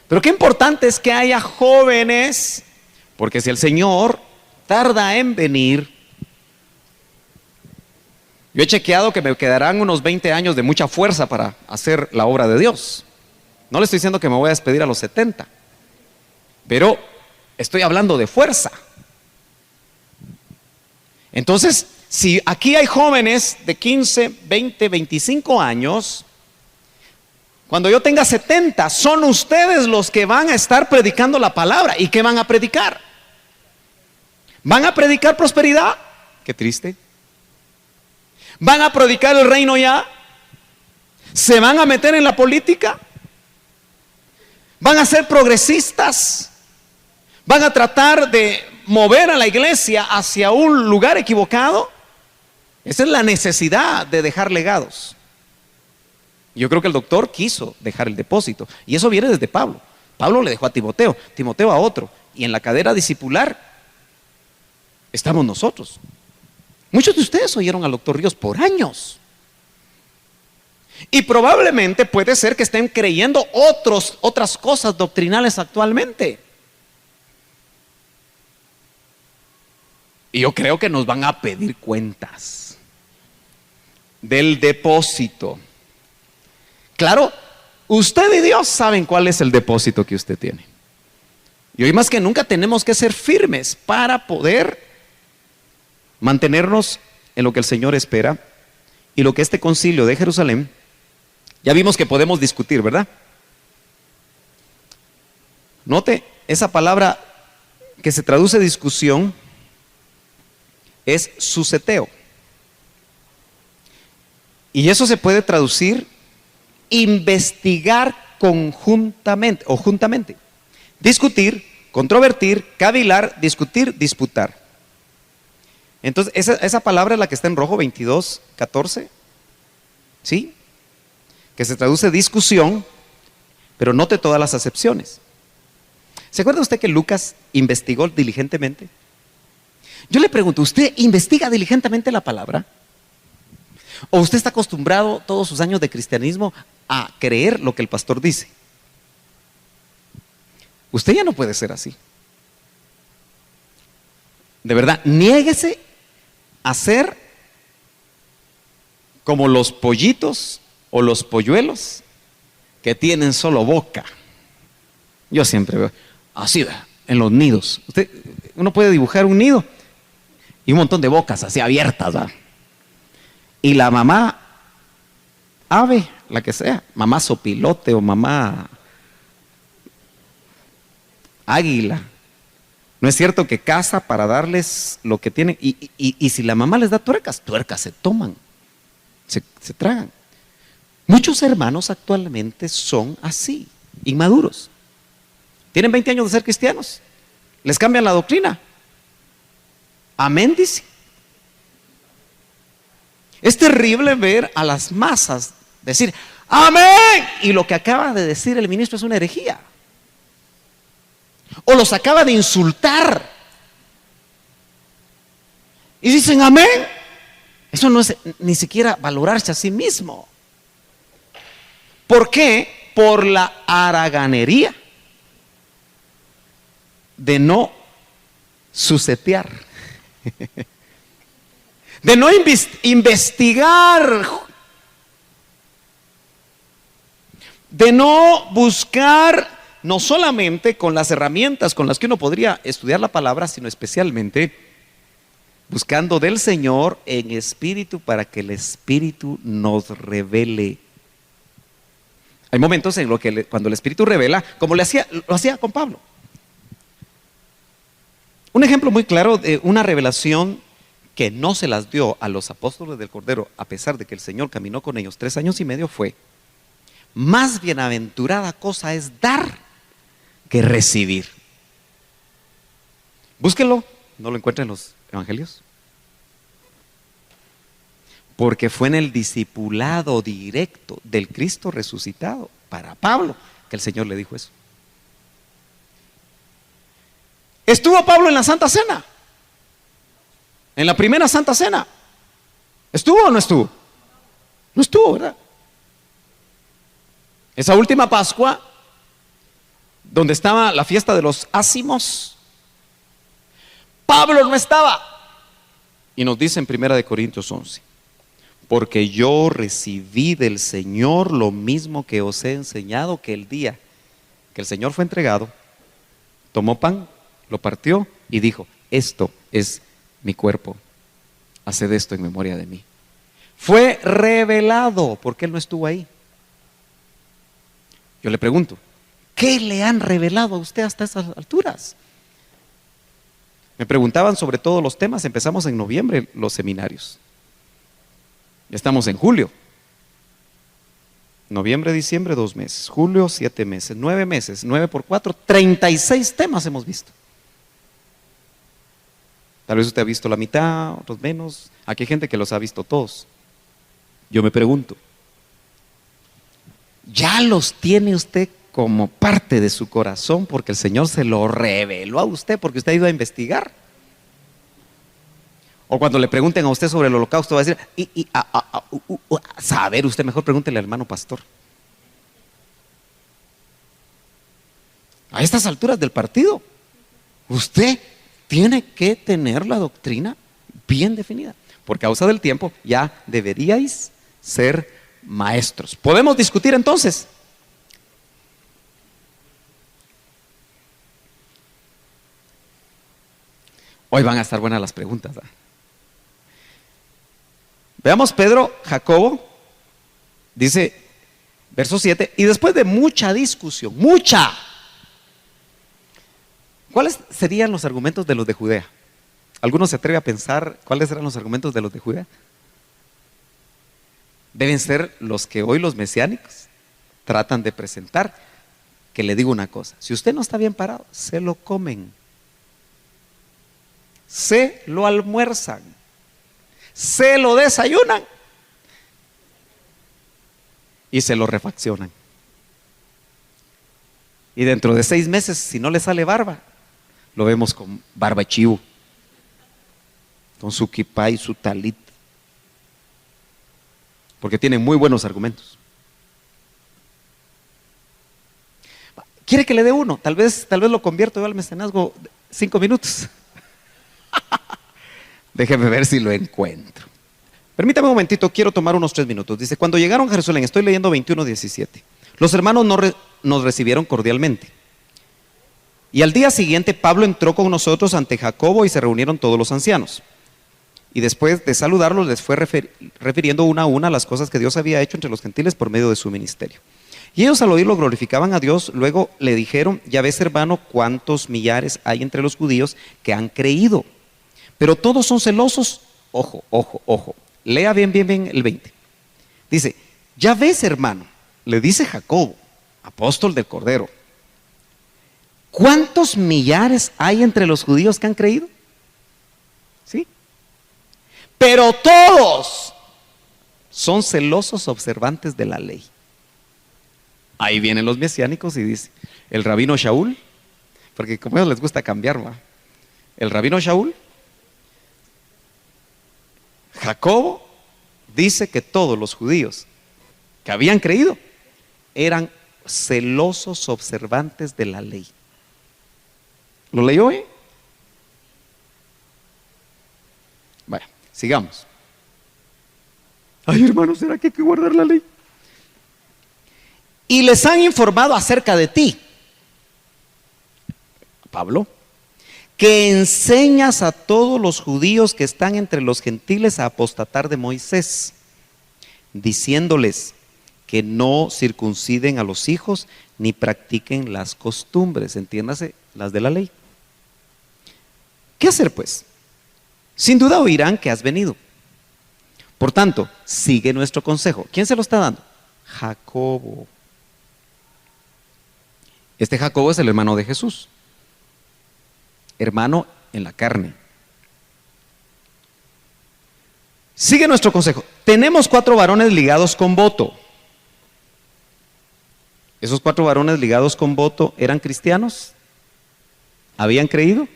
Pero qué importante es que haya jóvenes, porque si el Señor tarda en venir, yo he chequeado que me quedarán unos 20 años de mucha fuerza para hacer la obra de Dios. No le estoy diciendo que me voy a despedir a los 70, pero estoy hablando de fuerza. Entonces, si aquí hay jóvenes de 15, 20, 25 años, cuando yo tenga 70, son ustedes los que van a estar predicando la palabra. ¿Y qué van a predicar? ¿Van a predicar prosperidad? Qué triste. ¿Van a predicar el reino ya? ¿Se van a meter en la política? ¿Van a ser progresistas? ¿Van a tratar de mover a la iglesia hacia un lugar equivocado? Esa es la necesidad de dejar legados. Yo creo que el doctor quiso dejar el depósito, y eso viene desde Pablo. Pablo le dejó a Timoteo, Timoteo a otro, y en la cadena discipular estamos nosotros. Muchos de ustedes oyeron al doctor Ríos por años, y probablemente puede ser que estén creyendo otras cosas doctrinales actualmente. Y yo creo que nos van a pedir cuentas del depósito. Claro, usted y Dios saben cuál es el depósito que usted tiene. Y hoy más que nunca tenemos que ser firmes para poder mantenernos en lo que el Señor espera y lo que este concilio de Jerusalén, ya vimos que podemos discutir, ¿verdad? Note, esa palabra que se traduce discusión es suseteo. Y eso se puede traducir investigar conjuntamente o juntamente. Discutir, controvertir, cavilar, discutir, disputar. Entonces, esa palabra es la que está en rojo 22, 14. ¿Sí? Que se traduce discusión, pero note todas las acepciones. ¿Se acuerda usted que Lucas investigó diligentemente? Yo le pregunto, ¿usted investiga diligentemente la palabra? ¿O usted está acostumbrado todos sus años de cristianismo a creer lo que el pastor dice? Usted ya no puede ser así. De verdad, niéguese a ser como los pollitos o los polluelos que tienen solo boca. Yo siempre veo así, en los nidos. Uno puede dibujar un nido y un montón de bocas así abiertas, ¿verdad? Y la mamá ave, la que sea, mamá sopilote o mamá águila, No es cierto que caza para darles lo que tienen. Y si la mamá les da tuercas, tuercas se toman, se tragan. Muchos hermanos actualmente son así, inmaduros. Tienen 20 años de ser cristianos. Les cambian la doctrina. Amén, dice. Es terrible ver a las masas decir amén, y lo que acaba de decir el ministro es una herejía. O los acaba de insultar y dicen amén. Eso no es ni siquiera valorarse a sí mismo. ¿Por qué? Por la haraganería de no sucetear, de no investigar, de no buscar, no solamente con las herramientas con las que uno podría estudiar la palabra, sino especialmente buscando del Señor en espíritu, para que el Espíritu nos revele. Hay momentos en los que cuando el Espíritu revela, como lo hacía con Pablo. Un ejemplo muy claro de una revelación que no se las dio a los apóstoles del Cordero, a pesar de que el Señor caminó con ellos 3 años y medio, fue: más bienaventurada cosa es dar que recibir. Búsquenlo, no lo encuentran en los evangelios. Porque fue en el discipulado directo del Cristo resucitado para Pablo que el Señor le dijo eso. ¿Estuvo Pablo en la Santa Cena? En la primera Santa Cena. ¿Estuvo o no estuvo? No estuvo, ¿verdad? Esa última Pascua, donde estaba la fiesta de los ácimos, Pablo no estaba. Y nos dice en 1 Corintios 11: porque yo recibí del Señor lo mismo que os he enseñado, que el día que el Señor fue entregado, tomó pan, lo partió y dijo: esto es mi cuerpo, haced esto en memoria de mí. Fue revelado, porque él no estuvo ahí. Yo le pregunto, ¿qué le han revelado a usted hasta esas alturas? Me preguntaban sobre todos los temas. Empezamos en noviembre los seminarios. Ya estamos en julio. Noviembre, diciembre, 2 meses. Julio, 7 meses. 9 meses. 9 por 4, 36 temas hemos visto. Tal vez usted ha visto la mitad, otros menos. Aquí hay gente que los ha visto todos. Yo me pregunto, ¿ya los tiene usted como parte de su corazón porque el Señor se lo reveló a usted, porque usted ha ido a investigar? O cuando le pregunten a usted sobre el holocausto, va a decir, saber, usted mejor pregúntele al hermano pastor. A estas alturas del partido, usted tiene que tener la doctrina bien definida. Por causa del tiempo, ya deberíais ser maestros. ¿Podemos discutir entonces? Hoy van a estar buenas las preguntas, ¿verdad? Veamos Pedro, Jacobo, dice, verso 7, y después de mucha discusión, ¿cuáles serían los argumentos de los de Judea? ¿Alguno se atreve a pensar cuáles eran los argumentos de los de Judea? Deben ser los que hoy los mesiánicos tratan de presentar. Que le digo una cosa: si usted no está bien parado, se lo comen, se lo almuerzan, se lo desayunan y se lo refaccionan. Y dentro de 6 meses, si no le sale barba, lo vemos con barba de chivo, con su kipá y su talit, porque tienen muy buenos argumentos. ¿Quiere que le dé uno? Tal vez lo convierto yo al mecenazgo 5 minutos. Déjeme ver si lo encuentro. Permítame un momentito, quiero tomar unos 3 minutos. Dice, cuando llegaron a Jerusalén, estoy leyendo 21:17. Los hermanos nos recibieron cordialmente. Y al día siguiente Pablo entró con nosotros ante Jacobo y se reunieron todos los ancianos. Y después de saludarlos les fue refiriendo una a una las cosas que Dios había hecho entre los gentiles por medio de su ministerio. Y ellos al oírlo glorificaban a Dios. Luego le dijeron: ya ves, hermano, cuántos millares hay entre los judíos que han creído, pero todos son celosos. Ojo, ojo, ojo. Lea bien, bien, bien el 20. Dice: ya ves, hermano, le dice Jacobo, apóstol del Cordero, ¿cuántos millares hay entre los judíos que han creído? ¿Sí? Pero todos son celosos observantes de la ley. Ahí vienen los mesiánicos y dice: el rabino Shaul, porque como a ellos les gusta cambiar, ¿va? El rabino Shaul, Jacobo dice que todos los judíos que habían creído eran celosos observantes de la ley. ¿Lo leyó, Vaya, sigamos. Ay, hermano, ¿será que hay que guardar la ley? Y les han informado acerca de ti, Pablo, que enseñas a todos los judíos que están entre los gentiles a apostatar de Moisés, diciéndoles que no circunciden a los hijos ni practiquen las costumbres, entiéndase, las de la ley. ¿Qué hacer pues? Sin duda oirán que has venido. Por tanto, sigue nuestro consejo. ¿Quién se lo está dando? Jacobo. Este Jacobo es el hermano de Jesús, hermano en la carne. Sigue nuestro consejo. Tenemos 4 varones ligados con voto. ¿Esos 4 varones ligados con voto eran cristianos? ¿Habían creído?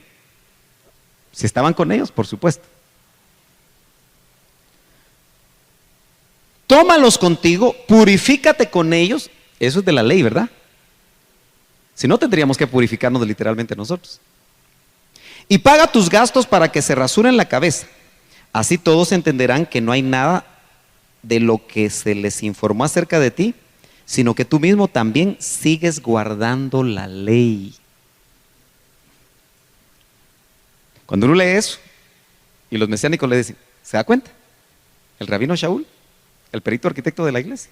Si estaban con ellos, por supuesto. Tómalos contigo, purifícate con ellos. Eso es de la ley, ¿verdad? Si no, tendríamos que purificarnos literalmente nosotros. Y paga tus gastos para que se rasuren la cabeza. Así todos entenderán que no hay nada de lo que se les informó acerca de ti, sino que tú mismo también sigues guardando la ley. Cuando uno lee eso, y los mesiánicos le dicen, ¿se da cuenta? El rabino Shaul, el perito arquitecto de la iglesia,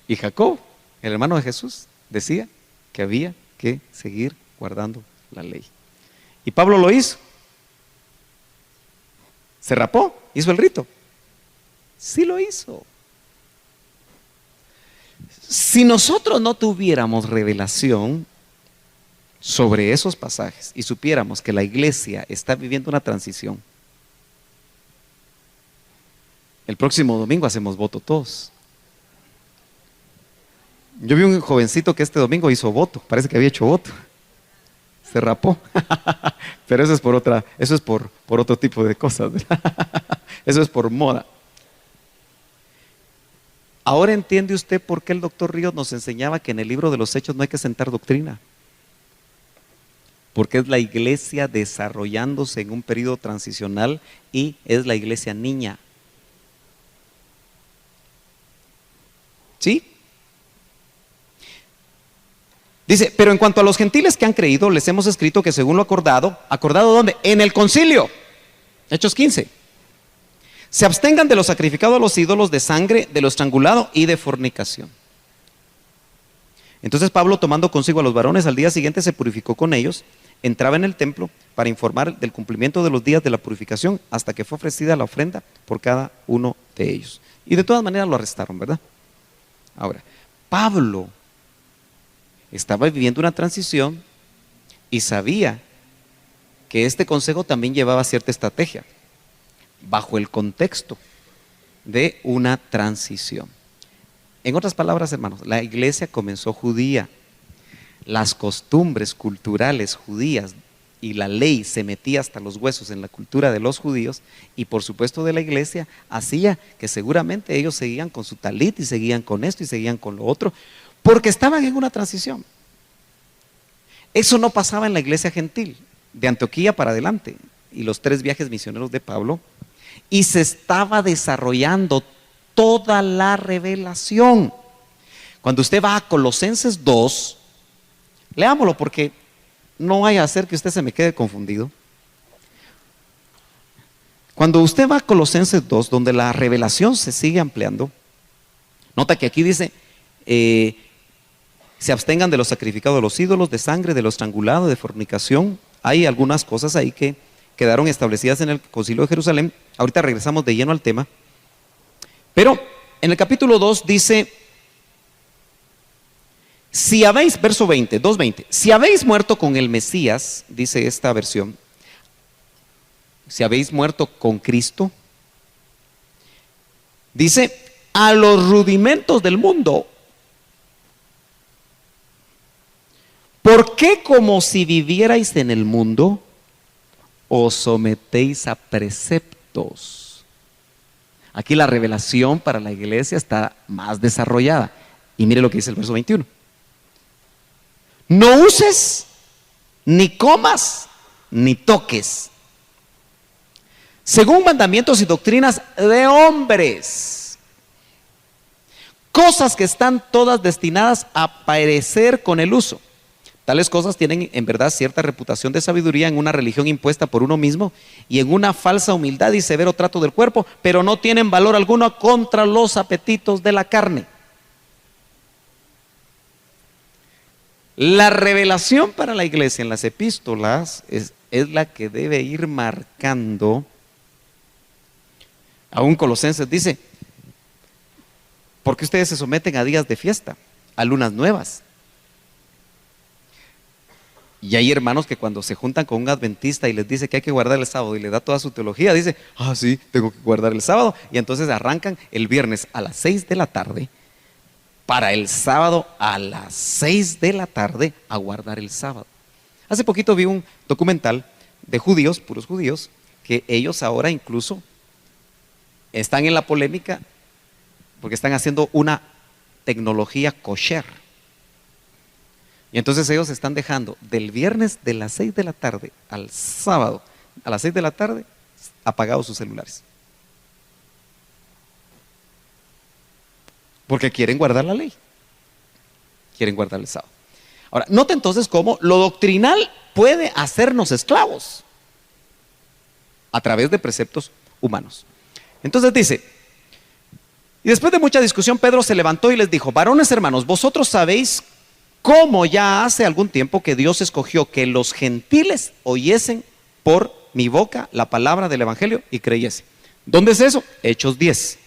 y Jacob, el hermano de Jesús, decía que había que seguir guardando la ley. Y Pablo lo hizo. Se rapó, hizo el rito. Sí lo hizo. Si nosotros no tuviéramos revelación sobre esos pasajes y supiéramos que la iglesia está viviendo una transición, el próximo domingo hacemos voto todos. Yo vi un jovencito que este domingo hizo voto, parece que había hecho voto. Se rapó. Pero eso es por otro tipo de cosas. Eso es por moda. Ahora entiende usted por qué el doctor Ríos nos enseñaba que en el libro de los Hechos no hay que sentar doctrina. Porque es la iglesia desarrollándose en un periodo transicional y es la iglesia niña. ¿Sí? Dice, pero en cuanto a los gentiles que han creído, les hemos escrito que según lo acordado, ¿acordado dónde? En el concilio. Hechos 15. Se abstengan de lo sacrificado a los ídolos, de sangre, de lo estrangulado y de fornicación. Entonces Pablo, tomando consigo a los varones, al día siguiente se purificó con ellos, entraba en el templo para informar del cumplimiento de los días de la purificación hasta que fue ofrecida la ofrenda por cada uno de ellos. Y de todas maneras lo arrestaron, ¿verdad? Ahora, Pablo estaba viviendo una transición y sabía que este consejo también llevaba cierta estrategia bajo el contexto de una transición. En otras palabras, hermanos, la iglesia comenzó judía. Las costumbres culturales judías y la ley se metía hasta los huesos en la cultura de los judíos y por supuesto de la iglesia hacía que seguramente ellos seguían con su talit y seguían con esto y seguían con lo otro porque estaban en una transición. Eso no pasaba en la iglesia gentil de Antioquía para adelante y los 3 viajes misioneros de Pablo, y se estaba desarrollando toda la revelación. Cuando usted va a Colosenses 2, leámoslo porque no vaya a hacer que usted se me quede confundido. Cuando usted va a Colosenses 2, donde la revelación se sigue ampliando, nota que aquí dice se abstengan de los sacrificados de los ídolos, de sangre, de lo estrangulado, de fornicación. Hay algunas cosas ahí que quedaron establecidas en el Concilio de Jerusalén. Ahorita regresamos de lleno al tema. Pero en el capítulo 2 dice, si habéis, verso 20, 2:20, si habéis muerto con el Mesías, dice esta versión, si habéis muerto con Cristo, dice, a los rudimentos del mundo, ¿por qué como si vivierais en el mundo, os sometéis a preceptos? Aquí la revelación para la iglesia está más desarrollada. Y mire lo que dice el verso 21. No uses, ni comas, ni toques, según mandamientos y doctrinas de hombres, cosas que están todas destinadas a perecer con el uso. Tales cosas tienen en verdad cierta reputación de sabiduría en una religión impuesta por uno mismo y en una falsa humildad y severo trato del cuerpo, pero no tienen valor alguno contra los apetitos de la carne. La revelación para la iglesia en las epístolas es la que debe ir marcando. Aún Colosenses dice, ¿por qué ustedes se someten a días de fiesta, a lunas nuevas? Y hay hermanos que cuando se juntan con un adventista y les dice que hay que guardar el sábado y le da toda su teología, dice, sí, tengo que guardar el sábado. Y entonces arrancan el viernes a las 6 de la tarde para el sábado a las 6 de la tarde a guardar el sábado. Hace poquito vi un documental de judíos, puros judíos, que ellos ahora incluso están en la polémica porque están haciendo una tecnología kosher. Y entonces ellos están dejando del viernes de las 6 de la tarde al sábado a las 6 de la tarde apagados sus celulares. Porque quieren guardar la ley. Quieren guardar el sábado. Ahora, note entonces cómo lo doctrinal puede hacernos esclavos a través de preceptos humanos. Entonces dice, y después de mucha discusión, Pedro se levantó y les dijo, varones hermanos, vosotros sabéis cómo ya hace algún tiempo que Dios escogió que los gentiles oyesen por mi boca la palabra del evangelio y creyesen. ¿Dónde es eso? Hechos 10.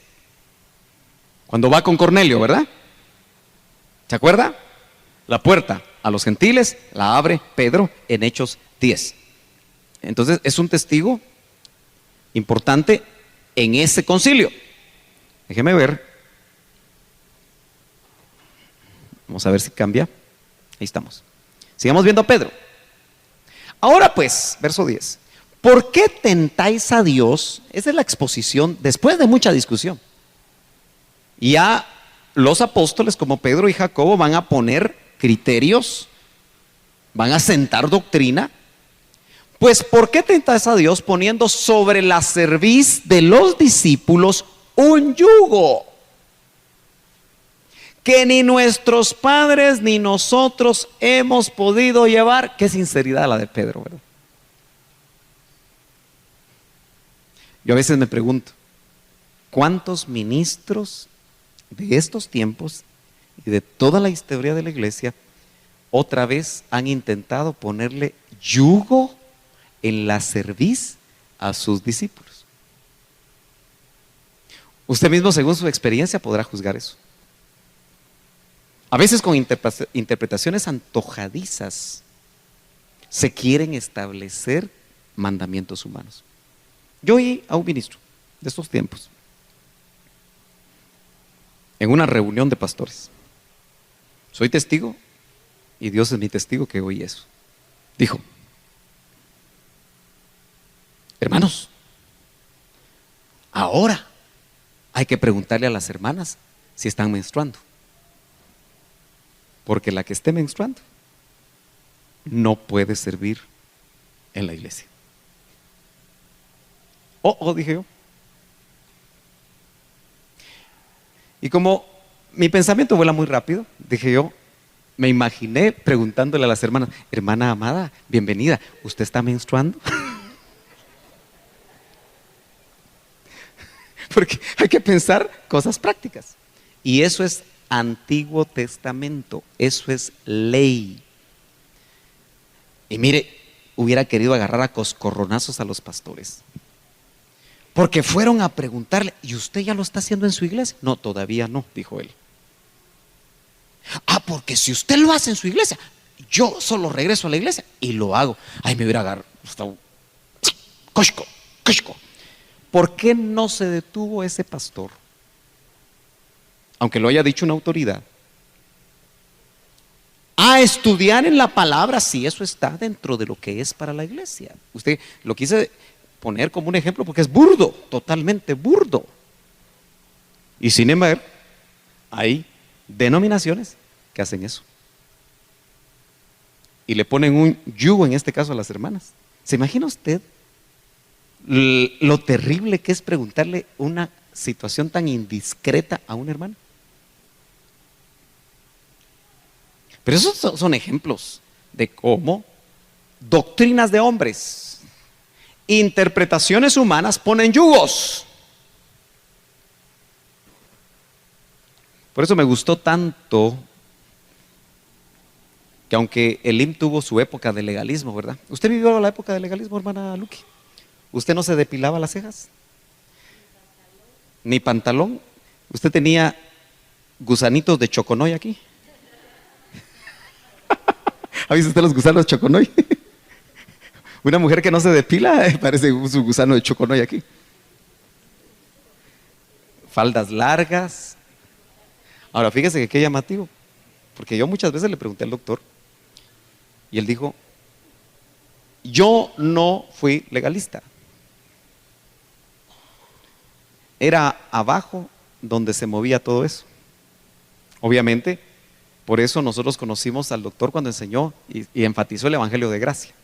Cuando va con Cornelio, ¿verdad? ¿Se acuerda? La puerta a los gentiles la abre Pedro en Hechos 10. Entonces es un testigo importante en ese concilio. Déjeme ver. Vamos a ver si cambia. Ahí estamos. Sigamos viendo a Pedro. Ahora pues, verso 10. ¿Por qué tentáis a Dios? Esa es la exposición después de mucha discusión. Y ya los apóstoles como Pedro y Jacobo van a poner criterios, van a sentar doctrina. Pues ¿por qué tentáis a Dios poniendo sobre la cerviz de los discípulos un yugo que ni nuestros padres ni nosotros hemos podido llevar? Qué sinceridad la de Pedro, ¿verdad? Yo a veces me pregunto, ¿cuántos ministros de estos tiempos y de toda la historia de la iglesia otra vez han intentado ponerle yugo en la cerviz a sus discípulos? Usted mismo, según su experiencia, podrá juzgar eso. A veces con interpretaciones antojadizas se quieren establecer mandamientos humanos. Yo oí a un ministro de estos tiempos en una reunión de pastores. Soy testigo y Dios es mi testigo que oí eso. Dijo, hermanos, ahora hay que preguntarle a las hermanas si están menstruando. Porque la que esté menstruando no puede servir en la iglesia. Dije yo. Y como mi pensamiento vuela muy rápido, dije yo, me imaginé preguntándole a las hermanas, hermana amada, bienvenida, ¿usted está menstruando? Porque hay que pensar cosas prácticas. Y eso es Antiguo Testamento. Eso es ley. Y mire, hubiera querido agarrar a coscorronazos a los pastores. Porque fueron a preguntarle, ¿y usted ya lo está haciendo en su iglesia? No, todavía no, dijo él. Ah, porque si usted lo hace en su iglesia, yo solo regreso a la iglesia y lo hago. Ay, me hubiera agarrado. Cosco, cosco. ¿Por qué no se detuvo ese pastor? Aunque lo haya dicho una autoridad. A estudiar en la palabra, si eso está dentro de lo que es para la iglesia. Usted lo quise poner como un ejemplo porque es burdo, totalmente burdo. Y sin embargo, hay denominaciones que hacen eso. Y le ponen un yugo, en este caso, a las hermanas. ¿Se imagina usted lo terrible que es preguntarle una situación tan indiscreta a un hermano? Pero esos son ejemplos de cómo doctrinas de hombres, interpretaciones humanas ponen yugos. Por eso me gustó tanto que aunque el IM tuvo su época de legalismo, ¿verdad? ¿Usted vivió la época de legalismo, hermana Luqui? ¿Usted no se depilaba las cejas? Ni pantalón. ¿Usted tenía gusanitos de choconoy aquí? ¿Ha visto usted los gusanos de choconoy? Una mujer que no se depila parece su gusano de choconoy aquí. Faldas largas. Ahora fíjese que qué llamativo, porque yo muchas veces le pregunté al doctor y él dijo, yo no fui legalista. Era abajo donde se movía todo eso. Obviamente, por eso nosotros conocimos al doctor cuando enseñó y enfatizó el Evangelio de gracia.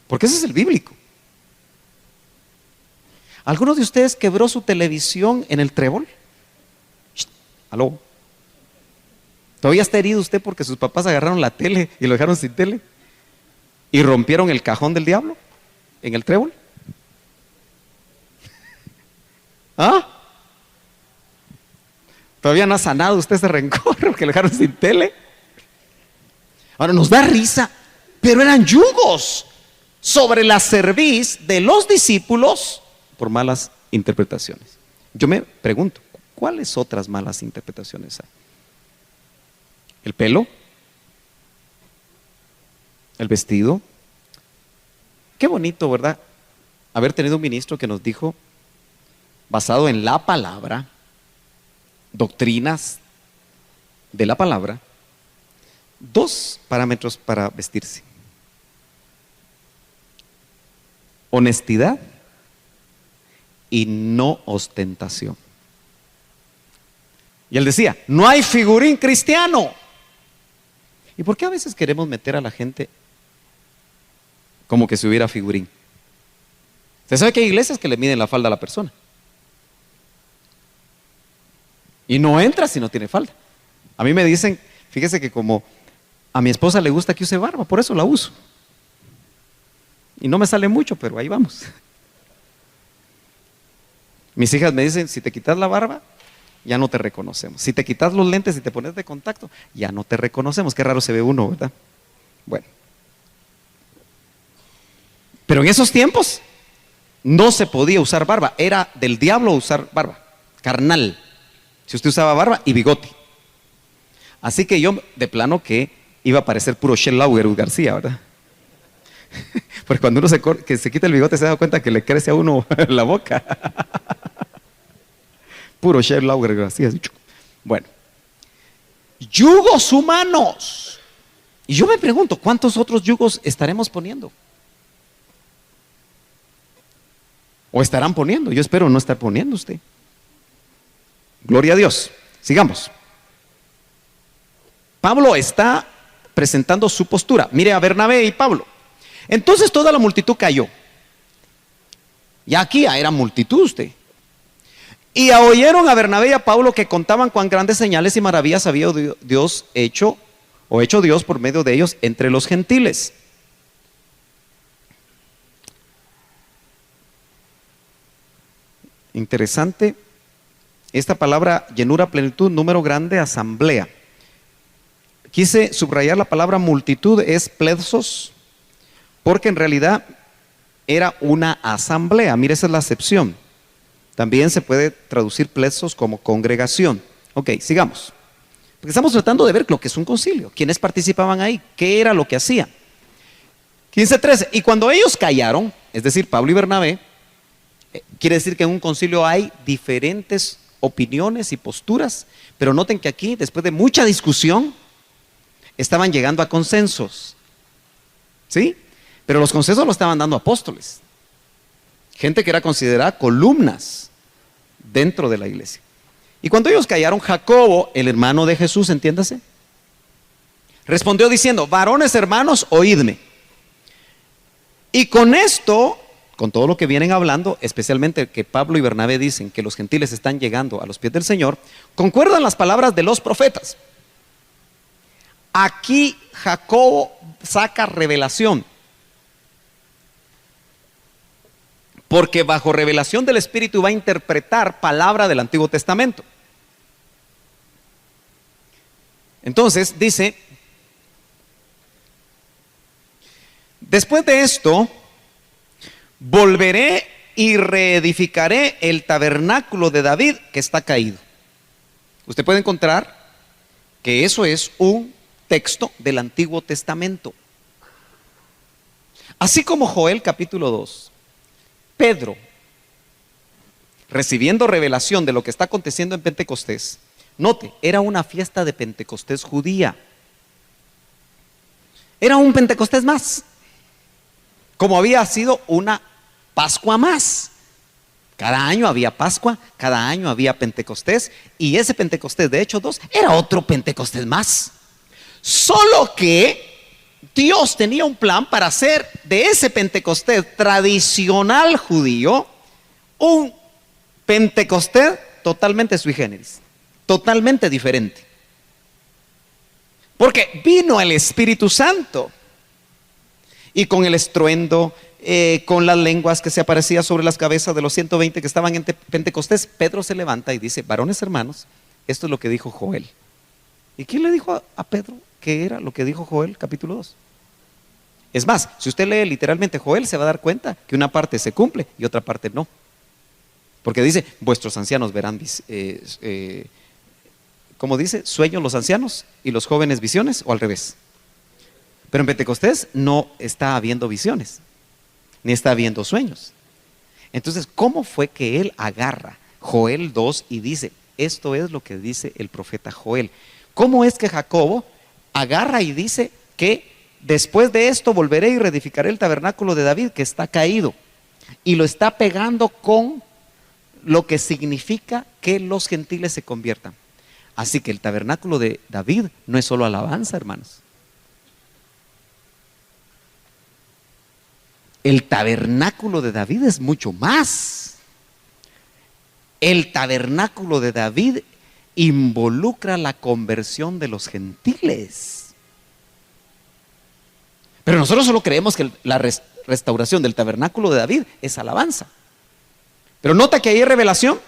Porque ese es el bíblico. ¿Alguno de ustedes quebró su televisión en el trébol? ¿Aló? ¿Todavía está herido usted porque sus papás agarraron la tele y lo dejaron sin tele? ¿Y rompieron el cajón del diablo en el trébol? ¿Ah? ¿Todavía no ha sanado usted ese rencor porque lo dejaron sin tele? Ahora nos da risa, pero eran yugos sobre la cerviz de los discípulos por malas interpretaciones. Yo me pregunto, ¿cuáles otras malas interpretaciones hay? ¿El pelo? ¿El vestido? Qué bonito, ¿verdad? Haber tenido un ministro que nos dijo, basado en la palabra, doctrinas de la palabra, 2 parámetros para vestirse: honestidad y no ostentación. Y él decía, no hay figurín cristiano. ¿Y por qué a veces queremos meter a la gente como que si hubiera figurín? ¿Usted sabe que hay iglesias que le miden la falda a la persona? Y no entra si no tiene falda. A mí me dicen, fíjese que como a mi esposa le gusta que use barba, por eso la uso. Y no me sale mucho, pero ahí vamos. Mis hijas me dicen, si te quitas la barba, ya no te reconocemos. Si te quitas los lentes y te pones de contacto, ya no te reconocemos. Qué raro se ve uno, ¿verdad? Bueno. Pero en esos tiempos no se podía usar barba. Era del diablo usar barba, carnal. Si usted usaba barba y bigote. Así que yo de plano que iba a parecer puro Shell Lauger García, ¿verdad? Porque cuando uno que se quita el bigote se da cuenta que le crece a uno la boca. Puro Shell Lauger García. Bueno, yugos humanos. Y yo me pregunto, ¿cuántos otros yugos estaremos poniendo? ¿O estarán poniendo? Yo espero no estar poniendo usted. Gloria a Dios. Sigamos. Pablo está presentando su postura. Mire a Bernabé y Pablo. Entonces toda la multitud cayó. Y aquí era multitud usted. Y oyeron a Bernabé y a Pablo que contaban cuán grandes señales y maravillas había Dios hecho Dios por medio de ellos entre los gentiles. Interesante Esta palabra llenura, plenitud, número grande, asamblea. Quise subrayar la palabra multitud, es pledsos, porque en realidad era una asamblea. Mire, esa es la acepción. También se puede traducir pledsos como congregación. Ok, sigamos. Porque estamos tratando de ver lo que es un concilio. ¿Quiénes participaban ahí? ¿Qué era lo que hacían? 15:13. Y cuando ellos callaron, es decir, Pablo y Bernabé, quiere decir que en un concilio hay diferentes opiniones y posturas, pero noten que aquí, después de mucha discusión, estaban llegando a consensos. ¿Sí? Pero los consensos los estaban dando apóstoles. Gente que era considerada columnas dentro de la iglesia. Y cuando ellos callaron, Jacobo, el hermano de Jesús, entiéndase, respondió diciendo: varones hermanos, oídme. Y con esto, con todo lo que vienen hablando, especialmente que Pablo y Bernabé dicen que los gentiles están llegando a los pies del Señor, concuerdan las palabras de los profetas. Aquí Jacobo saca revelación, porque bajo revelación del Espíritu va a interpretar palabra del Antiguo Testamento. Entonces dice: después de esto, volveré y reedificaré el tabernáculo de David que está caído. Usted puede encontrar que eso es un texto del Antiguo Testamento. Así como Joel capítulo 2, Pedro, recibiendo revelación de lo que está aconteciendo en Pentecostés, note, era una fiesta de Pentecostés judía. Era un Pentecostés más, como había sido una Pascua más. Cada año había Pascua, cada año había Pentecostés, y ese Pentecostés de Hechos 2 era otro Pentecostés más. Solo que Dios tenía un plan para hacer de ese Pentecostés tradicional judío un Pentecostés totalmente sui generis, totalmente diferente. Porque vino el Espíritu Santo y con el estruendo, con las lenguas que se aparecían sobre las cabezas de los 120 que estaban en Pentecostés, Pedro se levanta y dice: varones hermanos, esto es lo que dijo Joel. ¿Y quién le dijo a Pedro que era lo que dijo Joel capítulo 2? Es más, si usted lee literalmente Joel, se va a dar cuenta que una parte se cumple y otra parte no. Porque dice: vuestros ancianos verán, ¿cómo dice? Sueños los ancianos y los jóvenes visiones, o al revés. Pero en Pentecostés no está habiendo visiones, ni está habiendo sueños. Entonces, ¿cómo fue que él agarra Joel 2 y dice: esto es lo que dice el profeta Joel? ¿Cómo es que Jacobo agarra y dice que después de esto volveré y reedificaré el tabernáculo de David que está caído? Y lo está pegando con lo que significa que los gentiles se conviertan. Así que el tabernáculo de David no es solo alabanza, hermanos. El tabernáculo de David es mucho más. El tabernáculo de David involucra la conversión de los gentiles. Pero nosotros solo creemos que la restauración del tabernáculo de David es alabanza. Pero nota que ahí hay revelación.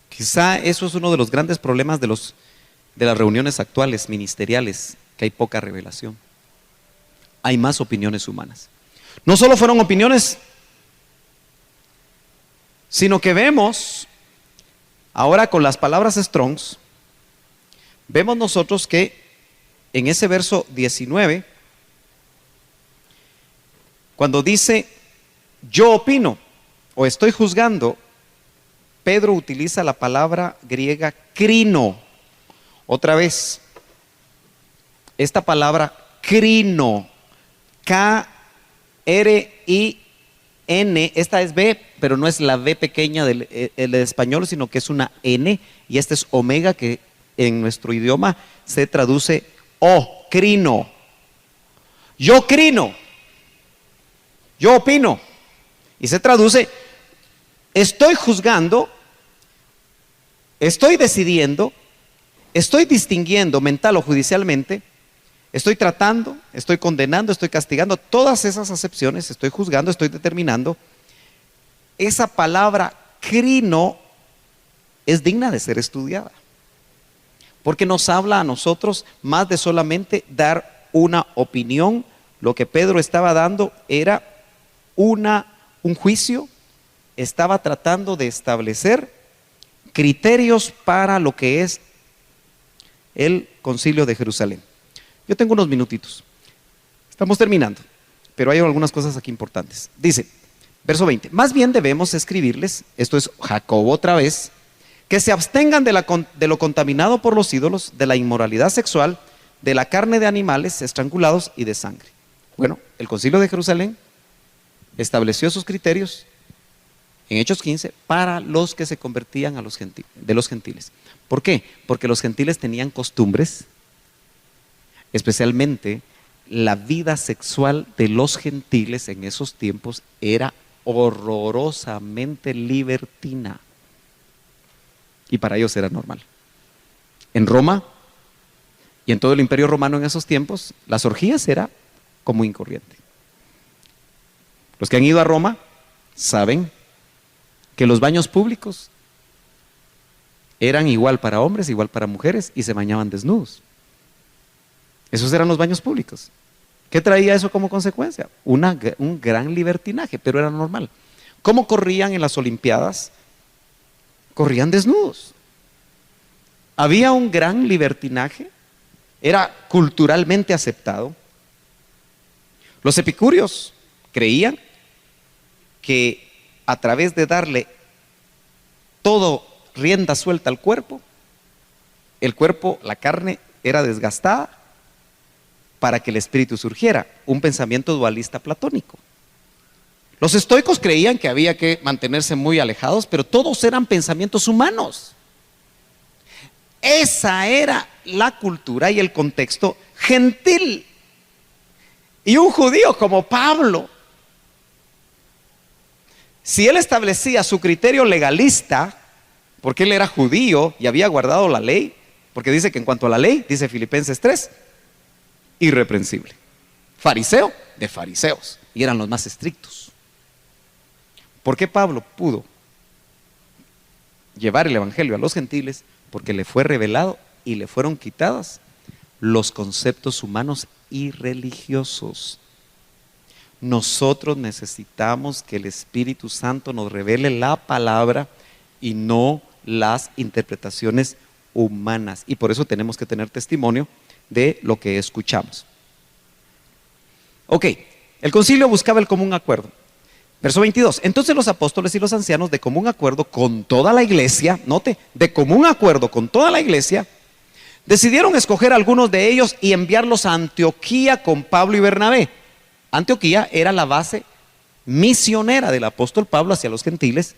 Quizá eso es uno de los grandes problemas de las reuniones actuales ministeriales, que hay poca revelación. Hay más opiniones humanas. No solo fueron opiniones, sino que vemos ahora con las palabras Strongs, vemos nosotros que en ese verso 19, cuando dice yo opino o estoy juzgando, Pedro utiliza la palabra griega crino. Otra vez, esta palabra crino, K-R-I-N, esta es B, pero no es la B pequeña del español, sino que es una N, y esta es omega, que en nuestro idioma se traduce O, crino. Yo crino, yo opino, y se traduce estoy juzgando, estoy decidiendo, estoy distinguiendo mental o judicialmente, estoy tratando, estoy condenando, estoy castigando, todas esas acepciones, estoy juzgando, estoy determinando. Esa palabra Crino es digna de ser estudiada, porque nos habla a nosotros más de solamente dar una opinión. Lo que Pedro estaba dando era un juicio, estaba tratando de establecer criterios para lo que es el Concilio de Jerusalén. Yo tengo unos minutitos, estamos terminando, pero hay algunas cosas aquí importantes. Dice, verso 20, más bien debemos escribirles, esto es Jacobo otra vez, que se abstengan de lo contaminado por los ídolos, de la inmoralidad sexual, de la carne de animales estrangulados y de sangre. Bueno, el Concilio de Jerusalén estableció sus criterios en Hechos 15 para los que se convertían de los gentiles. ¿Por qué? Porque los gentiles tenían costumbres, especialmente la vida sexual de los gentiles en esos tiempos era horrorosamente libertina. Y para ellos era normal. En Roma y en todo el imperio romano en esos tiempos, las orgías era común y corriente. Los que han ido a Roma saben que los baños públicos eran igual para hombres, igual para mujeres, y se bañaban desnudos. Esos eran los baños públicos. ¿Qué traía eso como consecuencia? Un gran libertinaje, pero era normal. ¿Cómo corrían en las Olimpiadas? Corrían desnudos. Había un gran libertinaje, era culturalmente aceptado. Los epicúreos creían que a través de darle todo rienda suelta al cuerpo, el cuerpo, la carne, era desgastada para que el espíritu surgiera, un pensamiento dualista platónico. Los estoicos creían que había que mantenerse muy alejados, pero todos eran pensamientos humanos. Esa era la cultura y el contexto gentil. Y un judío como Pablo, si él establecía su criterio legalista, porque él era judío y había guardado la ley, porque dice que en cuanto a la ley, dice Filipenses 3, irreprensible. Fariseo de fariseos, y eran los más estrictos. ¿Por qué Pablo pudo llevar el evangelio a los gentiles? Porque le fue revelado y le fueron quitados los conceptos humanos y religiosos. Nosotros necesitamos que el Espíritu Santo nos revele la palabra y no las interpretaciones humanas. Y por eso tenemos que tener testimonio de lo que escuchamos. Ok, el concilio buscaba el común acuerdo. Verso 22, entonces los apóstoles y los ancianos de común acuerdo con toda la iglesia, note, de común acuerdo con toda la iglesia, decidieron escoger a algunos de ellos y enviarlos a Antioquía con Pablo y Bernabé. Antioquía era la base misionera del apóstol Pablo hacia los gentiles.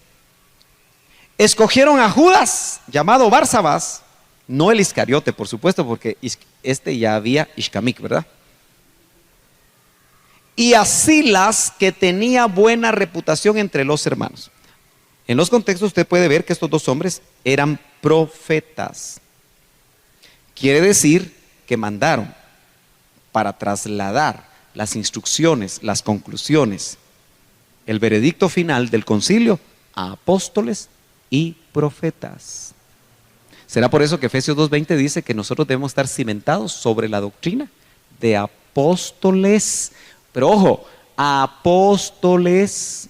Escogieron a Judas, llamado Barsabás, no el Iscariote, por supuesto, porque este ya había Ishcamic, ¿verdad? Y a Silas, que tenía buena reputación entre los hermanos. En los contextos usted puede ver que estos dos hombres eran profetas. Quiere decir que mandaron para trasladar las instrucciones, las conclusiones, el veredicto final del concilio a apóstoles y profetas. Será por eso que Efesios 2:20 dice que nosotros debemos estar cimentados sobre la doctrina de apóstoles. Pero ojo, apóstoles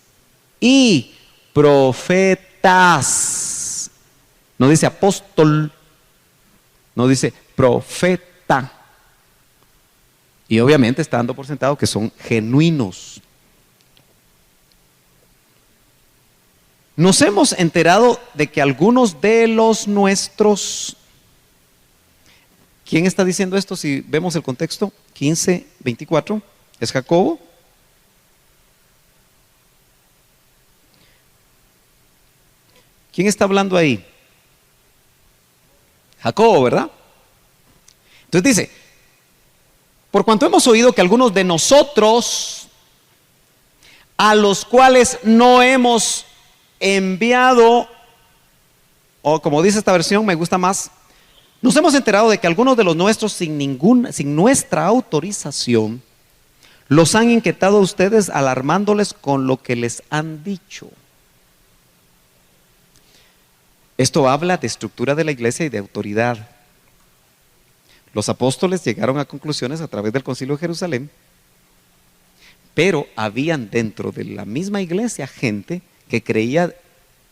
y profetas. No dice apóstol, no dice profeta. Y obviamente está dando por sentado que son genuinos. Nos hemos enterado de que algunos de los nuestros, ¿quién está diciendo esto? Si vemos el contexto, 15:24. ¿Es Jacobo? ¿Quién está hablando ahí? Jacobo, ¿verdad? Entonces dice, por cuanto hemos oído que algunos de nosotros, a los cuales no hemos enviado, o como dice esta versión, me gusta más, nos hemos enterado de que algunos de los nuestros sin nuestra autorización, los han inquietado a ustedes alarmándoles con lo que les han dicho. Esto habla de estructura de la iglesia y de autoridad. Los apóstoles llegaron a conclusiones a través del Concilio de Jerusalén, pero habían dentro de la misma iglesia gente que creía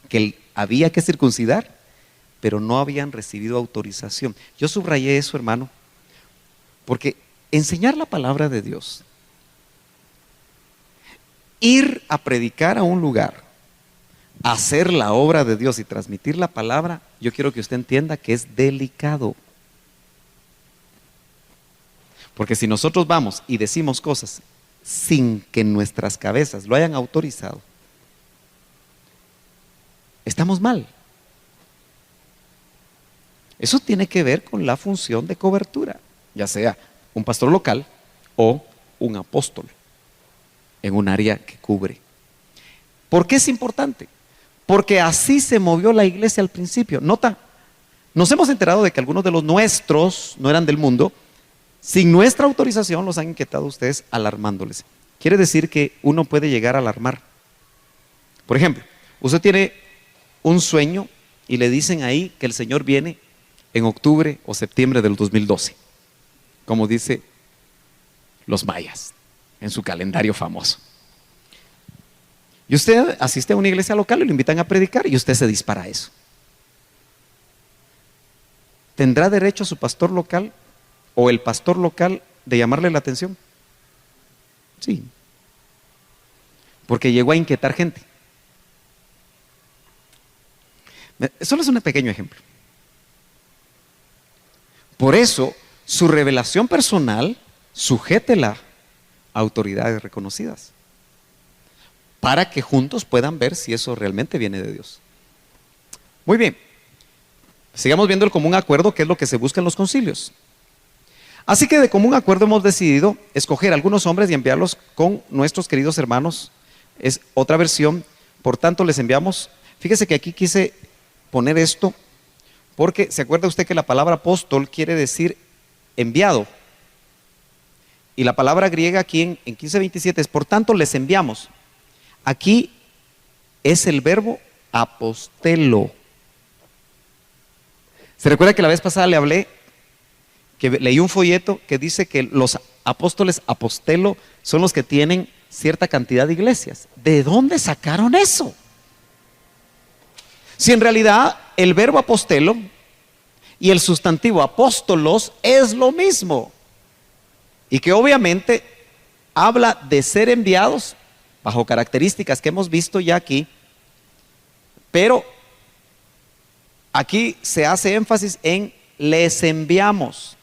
que había que circuncidar, pero no habían recibido autorización. Yo subrayé eso, hermano, porque enseñar la palabra de Dios, ir a predicar a un lugar, hacer la obra de Dios y transmitir la palabra, yo quiero que usted entienda que es delicado. Porque si nosotros vamos y decimos cosas sin que nuestras cabezas lo hayan autorizado, estamos mal. Eso tiene que ver con la función de cobertura, ya sea un pastor local o un apóstol en un área que cubre. ¿Por qué es importante? Porque así se movió la iglesia al principio. Nota, nos hemos enterado de que algunos de los nuestros no eran del mundo. Sin nuestra autorización los han inquietado ustedes alarmándoles. Quiere decir que uno puede llegar a alarmar. Por ejemplo, usted tiene un sueño y le dicen ahí que el Señor viene en octubre o septiembre del 2012, como dice los mayas en su calendario famoso. Y usted asiste a una iglesia local y lo invitan a predicar y usted se dispara a eso. ¿Tendrá derecho su pastor local o el pastor local de llamarle la atención? Sí, porque llegó a inquietar gente. Solo es un pequeño ejemplo. Por eso, su revelación personal, sujétela a autoridades reconocidas, para que juntos puedan ver si eso realmente viene de Dios. Muy bien, sigamos viendo el común acuerdo, que es lo que se busca en los concilios. Así que de común acuerdo hemos decidido escoger algunos hombres y enviarlos con nuestros queridos hermanos. Es otra versión, por tanto les enviamos. Fíjese que aquí quise poner esto, porque se acuerda usted que la palabra apóstol quiere decir enviado. Y la palabra griega aquí en 15:27 es por tanto les enviamos. Aquí es el verbo apostelo. ¿Se recuerda que la vez pasada le hablé que leí un folleto que dice que los apóstoles apostelo son los que tienen cierta cantidad de iglesias? ¿De dónde sacaron eso? Si en realidad el verbo apostelo y el sustantivo apóstolos es lo mismo, y que obviamente habla de ser enviados bajo características que hemos visto ya aquí, pero aquí se hace énfasis en les enviamos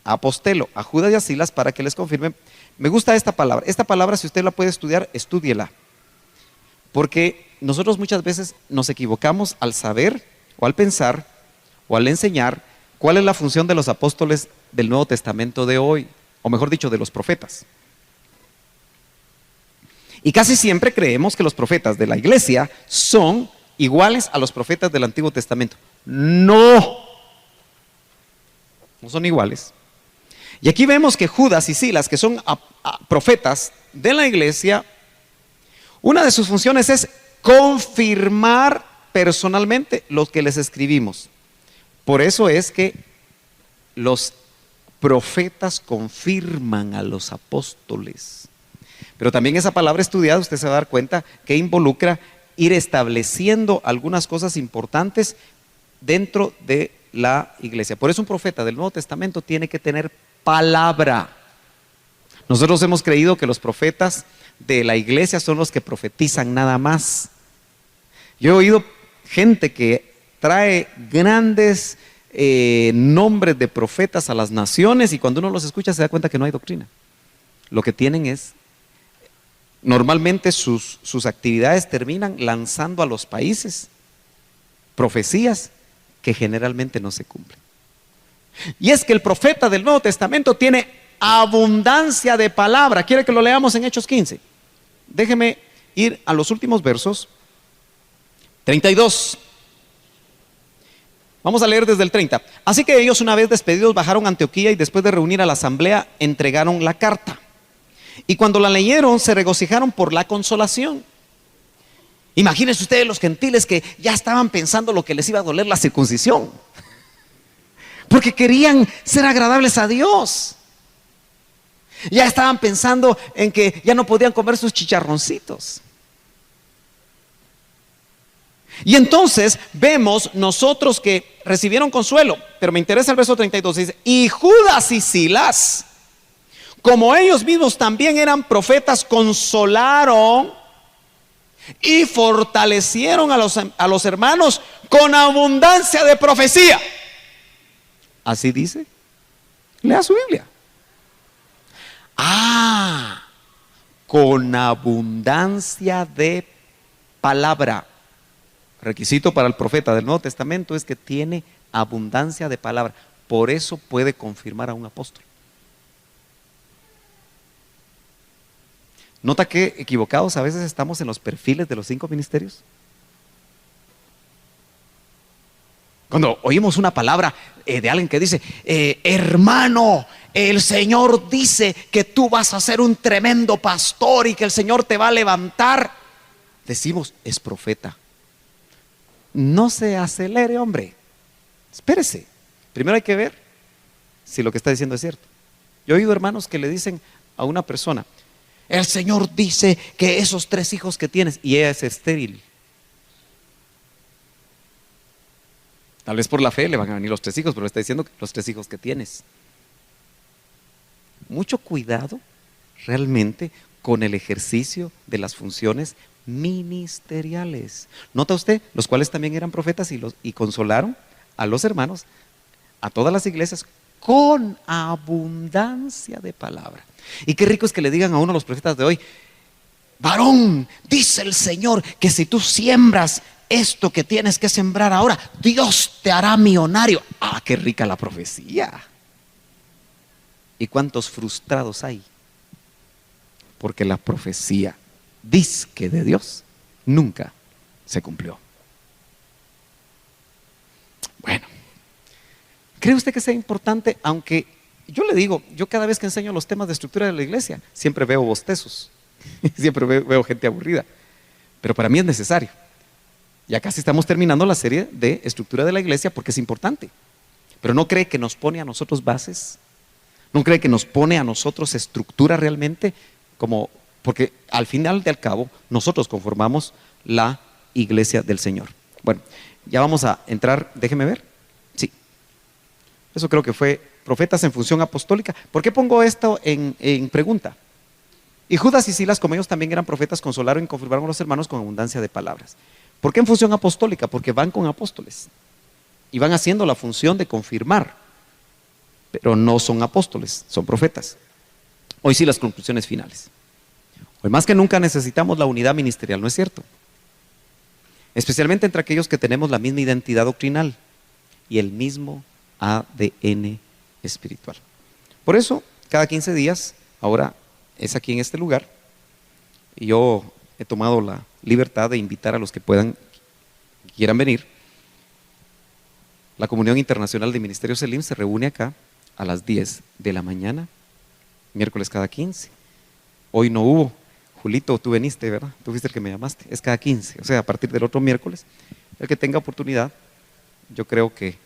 a apostelo, a Judas y a Silas para que les confirmen. Me gusta esta palabra, si usted la puede estudiar, estúdiela, porque nosotros muchas veces nos equivocamos al saber o al pensar o al enseñar cuál es la función de los apóstoles del Nuevo Testamento de hoy, o mejor dicho, de los profetas. Y casi siempre creemos que los profetas de la iglesia son iguales a los profetas del Antiguo Testamento. No son iguales. Y aquí vemos que Judas y Silas, que son profetas de la iglesia, una de sus funciones es confirmar personalmente lo que les escribimos. Por eso es que los profetas confirman a los apóstoles. Pero también esa palabra estudiada, usted se va a dar cuenta que involucra ir estableciendo algunas cosas importantes dentro de la iglesia. Por eso un profeta del Nuevo Testamento tiene que tener palabra. Nosotros hemos creído que los profetas de la iglesia son los que profetizan nada más. Yo he oído gente que trae grandes nombres de profetas a las naciones y cuando uno los escucha se da cuenta que no hay doctrina. Lo que tienen es, normalmente sus actividades terminan lanzando a los países profecías que generalmente no se cumplen. Y es que el profeta del Nuevo Testamento tiene abundancia de palabra. ¿Quiere que lo leamos en Hechos 15? Déjeme ir a los últimos versos. 32. Vamos a leer desde el 30. Así que ellos, una vez despedidos, bajaron a Antioquía y después de reunir a la asamblea, entregaron la carta. Y cuando la leyeron, se regocijaron por la consolación. Imagínense ustedes los gentiles que ya estaban pensando lo que les iba a doler la circuncisión, porque querían ser agradables a Dios. Ya estaban pensando en que ya no podían comer sus chicharroncitos. Y entonces vemos nosotros que recibieron consuelo, pero me interesa el verso 32, dice: y Judas y Silas, como ellos mismos también eran profetas, consolaron y fortalecieron a los hermanos con abundancia de profecía. Así dice. Lea su Biblia. Con abundancia de palabra. Requisito para el profeta del Nuevo Testamento es que tiene abundancia de palabra. Por eso puede confirmar a un apóstol. ¿Nota que equivocados a veces estamos en los perfiles de los 5 ministerios? Cuando oímos una palabra de alguien que dice: hermano, el Señor dice que tú vas a ser un tremendo pastor y que el Señor te va a levantar, decimos: es profeta. No se acelere, hombre. Espérese. Primero hay que ver si lo que está diciendo es cierto. Yo he oído hermanos que le dicen a una persona: el Señor dice que esos 3 hijos que tienes, y ella es estéril. Tal vez por la fe le van a venir los 3 hijos, pero le está diciendo que los 3 hijos que tienes. Mucho cuidado realmente con el ejercicio de las funciones ministeriales. ¿Nota usted? Los cuales también eran profetas y consolaron a los hermanos, a todas las iglesias, con abundancia de palabra. Y qué rico es que le digan a uno los profetas de hoy: varón, dice el Señor que si tú siembras esto que tienes que sembrar ahora, Dios te hará millonario. Qué rica la profecía. ¿Y cuántos frustrados hay? Porque la profecía dizque de Dios nunca se cumplió. Bueno, ¿cree usted que sea importante? Aunque yo le digo, yo cada vez que enseño los temas de estructura de la iglesia, siempre veo bostezos, siempre veo gente aburrida, pero para mí es necesario. Ya casi estamos terminando la serie de estructura de la iglesia porque es importante. Pero ¿no cree que nos pone a nosotros bases? ¿No cree que nos pone a nosotros estructura realmente? Porque al final y al cabo nosotros conformamos la iglesia del Señor. Bueno, ya vamos a entrar, déjeme ver. Sí, eso creo que fue profetas en función apostólica. ¿Por qué pongo esto en pregunta? Y Judas y Silas, como ellos también eran profetas, consolaron y confirmaron a los hermanos con abundancia de palabras. ¿Por qué en función apostólica? Porque van con apóstoles y van haciendo la función de confirmar, pero no son apóstoles, son profetas. Hoy sí, las conclusiones finales. Hoy más que nunca necesitamos la unidad ministerial, ¿no es cierto? Especialmente entre aquellos que tenemos la misma identidad doctrinal y el mismo ADN espiritual. Por eso, cada 15 días, ahora es aquí en este lugar, y yo he tomado la libertad de invitar a los que quieran venir. La Comunión Internacional de Ministerios Elim se reúne acá a las 10 de la mañana, miércoles cada 15. Hoy no hubo. Julito, tú viniste, ¿verdad? Tú fuiste el que me llamaste. Es cada 15, o sea, a partir del otro miércoles. El que tenga oportunidad, yo creo que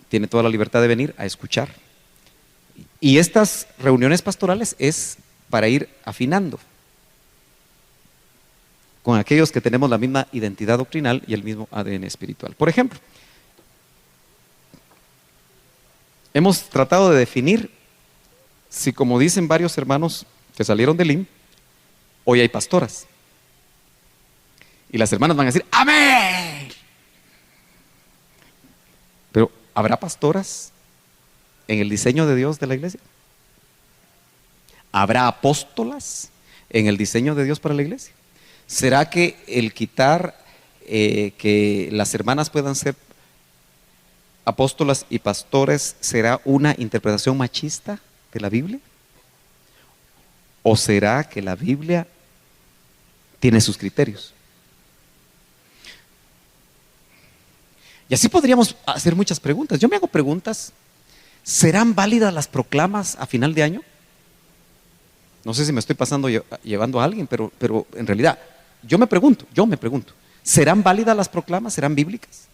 tiene toda la libertad de venir a escuchar. Y estas reuniones pastorales es para ir afinando con aquellos que tenemos la misma identidad doctrinal y el mismo ADN espiritual. Por ejemplo, hemos tratado de definir si, como dicen varios hermanos que salieron del IM, hoy hay pastoras. Y las hermanas van a decir: ¡amén! Pero ¿habrá pastoras en el diseño de Dios de la iglesia? ¿Habrá apóstolas en el diseño de Dios para la iglesia? ¿Será que el quitar que las hermanas puedan ser apóstolas y pastores será una interpretación machista de la Biblia? ¿O será que la Biblia tiene sus criterios? Y así podríamos hacer muchas preguntas. Yo me hago preguntas. ¿Serán válidas las proclamas a final de año? No sé si me estoy llevando a alguien, pero en realidad, yo me pregunto, ¿serán válidas las proclamas? ¿Serán bíblicas?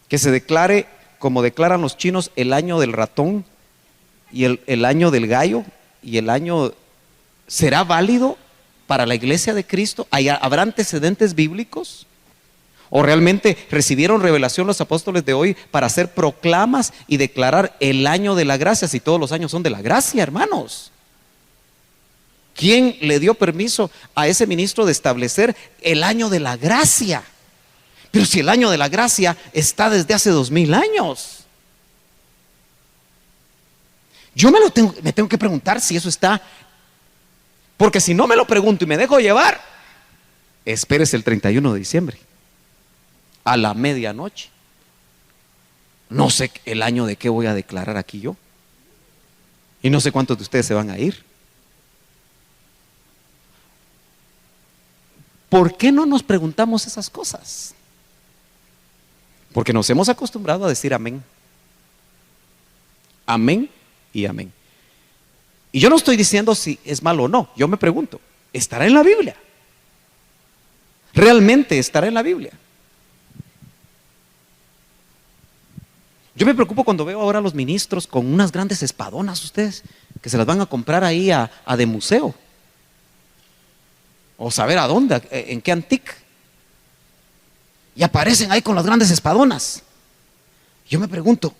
Que se declare, como declaran los chinos, el año del ratón y el año del gallo y el año... ¿Será válido para la iglesia de Cristo? ¿Habrá antecedentes bíblicos? ¿O realmente recibieron revelación los apóstoles de hoy para hacer proclamas y declarar el año de la gracia, si todos los años son de la gracia, hermanos? ¿Quién le dio permiso a ese ministro de establecer el año de la gracia? Pero si el año de la gracia está desde hace 2000 años. Yo me tengo que preguntar si eso está, porque si no me lo pregunto y me dejo llevar, espérese el 31 de diciembre, a la medianoche. No sé el año de qué voy a declarar aquí yo. Y no sé cuántos de ustedes se van a ir. ¿Por qué no nos preguntamos esas cosas? Porque nos hemos acostumbrado a decir amén. Amén y amén. Y yo no estoy diciendo si es malo o no. Yo me pregunto, ¿estará en la Biblia? ¿Realmente estará en la Biblia? Yo me preocupo cuando veo ahora a los ministros con unas grandes espadonas, ustedes, que se las van a comprar ahí a de museo. O saber a dónde, en qué antique. Y aparecen ahí con las grandes espadonas. Yo me pregunto,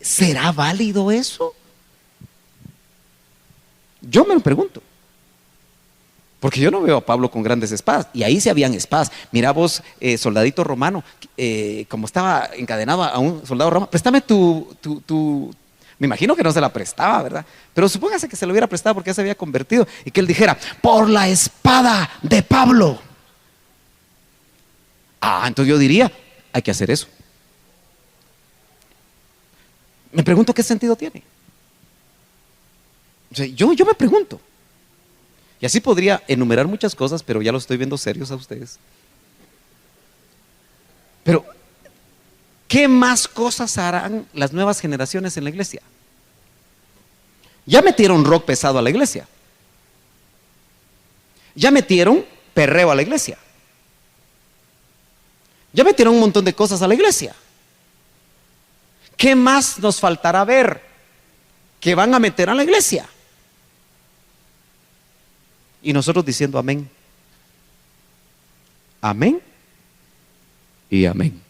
¿será válido eso? Yo me lo pregunto. Porque yo no veo a Pablo con grandes espadas. Y ahí sí habían espadas. Mira vos, soldadito romano, como estaba encadenado a un soldado romano, préstame tu... Me imagino que no se la prestaba, ¿verdad? Pero supóngase que se lo hubiera prestado porque ya se había convertido. Y que él dijera, por la espada de Pablo. Entonces yo diría, hay que hacer eso. Me pregunto qué sentido tiene. O sea, yo me pregunto. Y así podría enumerar muchas cosas, pero ya lo estoy viendo serios a ustedes. Pero, ¿qué más cosas harán las nuevas generaciones en la iglesia? Ya metieron rock pesado a la iglesia. Ya metieron perreo a la iglesia. Ya metieron un montón de cosas a la iglesia. ¿Qué más nos faltará ver que van a meter a la iglesia? Y nosotros diciendo amén. Amén y amén.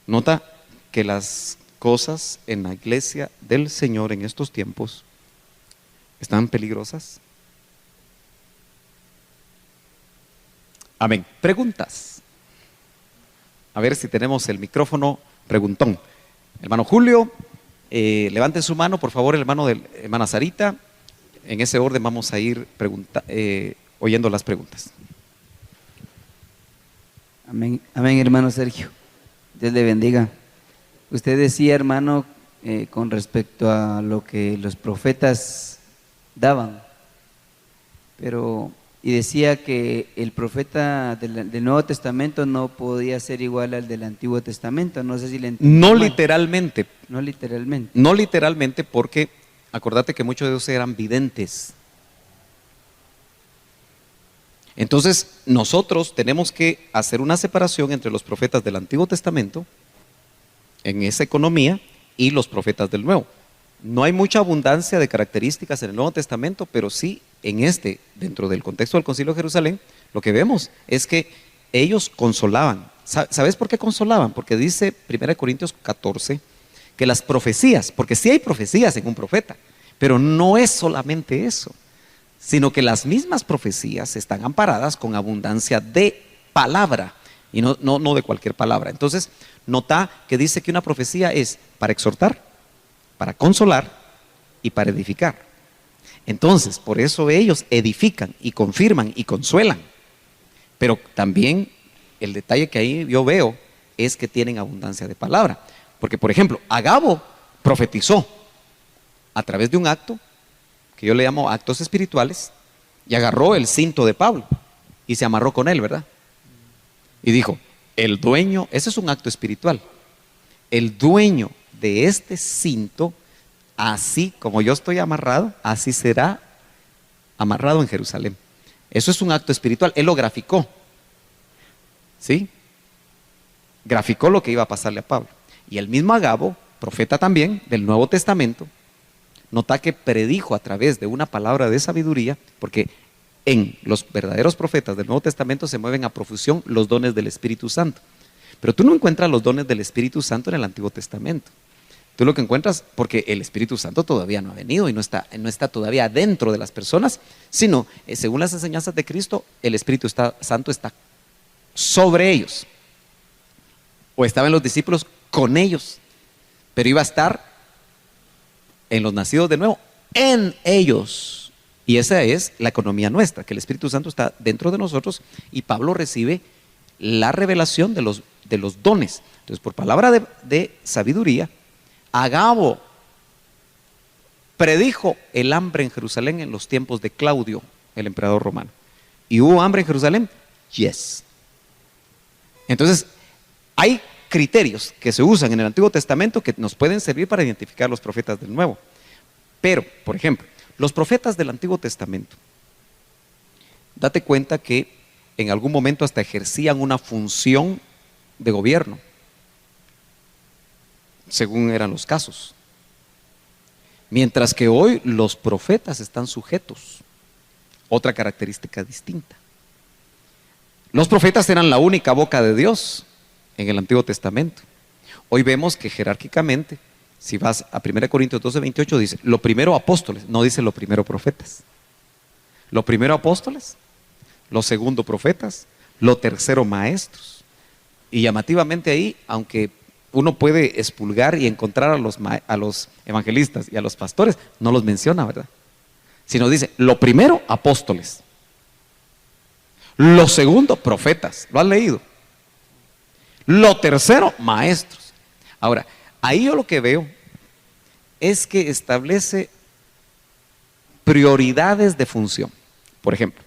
Nota que las cosas en la iglesia del Señor en estos tiempos están peligrosas. Amén. Preguntas. A ver si tenemos el micrófono preguntón. Hermano Julio, levante su mano, por favor, el hermano de hermana Sarita. En ese orden vamos a ir oyendo las preguntas. Amén, amén, hermano Sergio. Dios le bendiga. Usted decía, hermano, con respecto a lo que los profetas daban, y decía que el profeta del Nuevo Testamento no podía ser igual al del Antiguo Testamento. No sé si le entendí No mal. literalmente. No literalmente. No literalmente, porque acordate que muchos de ellos eran videntes. Entonces, nosotros tenemos que hacer una separación entre los profetas del Antiguo Testamento, en esa economía, y los profetas del Nuevo. No hay mucha abundancia de características en el Nuevo Testamento, pero sí en dentro del contexto del Concilio de Jerusalén, lo que vemos es que ellos consolaban. ¿Sabes por qué consolaban? Porque dice 1 Corintios 14 que las profecías, porque sí hay profecías en un profeta, pero no es solamente eso, sino que las mismas profecías están amparadas con abundancia de palabra, y no de cualquier palabra. Entonces, nota que dice que una profecía es para exhortar, para consolar y para edificar. Entonces, por eso ellos edifican y confirman y consuelan. Pero también el detalle que ahí yo veo es que tienen abundancia de palabra. Porque, por ejemplo, Agabo profetizó a través de un acto que yo le llamo actos espirituales, y agarró el cinto de Pablo y se amarró con él, ¿verdad? Y dijo, el dueño, ese es un acto espiritual, el dueño de este cinto, así como yo estoy amarrado, así será amarrado en Jerusalén. Eso es un acto espiritual. Él lo graficó. ¿Sí? Graficó lo que iba a pasarle a Pablo. Y el mismo Agabo, profeta también del Nuevo Testamento, nota que predijo a través de una palabra de sabiduría, porque en los verdaderos profetas del Nuevo Testamento se mueven a profusión los dones del Espíritu Santo. Pero tú no encuentras los dones del Espíritu Santo en el Antiguo Testamento. Tú lo que encuentras, porque el Espíritu Santo todavía no ha venido y no está todavía dentro de las personas, sino, según las enseñanzas de Cristo, el Espíritu Santo está sobre ellos. O estaba en los discípulos con ellos, pero iba a estar en los nacidos de nuevo, en ellos. Y esa es la economía nuestra, que el Espíritu Santo está dentro de nosotros y Pablo recibe la revelación de los dones. Entonces, por palabra de sabiduría, Agabo predijo el hambre en Jerusalén en los tiempos de Claudio, el emperador romano. ¿Y hubo hambre en Jerusalén? Yes. Entonces, hay criterios que se usan en el Antiguo Testamento que nos pueden servir para identificar los profetas del Nuevo. Pero, por ejemplo, los profetas del Antiguo Testamento, date cuenta que en algún momento hasta ejercían una función de gobierno, según eran los casos. Mientras que hoy los profetas están sujetos, otra característica distinta. Los profetas eran la única boca de Dios en el Antiguo Testamento. Hoy vemos que jerárquicamente, si vas a 1 Corintios 12:28, dice, lo primero apóstoles, no dice lo primero profetas. Lo primero apóstoles, lo segundo profetas, lo tercero maestros. Y llamativamente ahí, aunque uno puede expulgar y encontrar a los evangelistas y a los pastores, no los menciona, ¿verdad? Sino dice, lo primero apóstoles, lo segundo profetas, ¿lo han leído? Lo tercero maestros. Ahora, ahí yo lo que veo es que establece prioridades de función. Por ejemplo,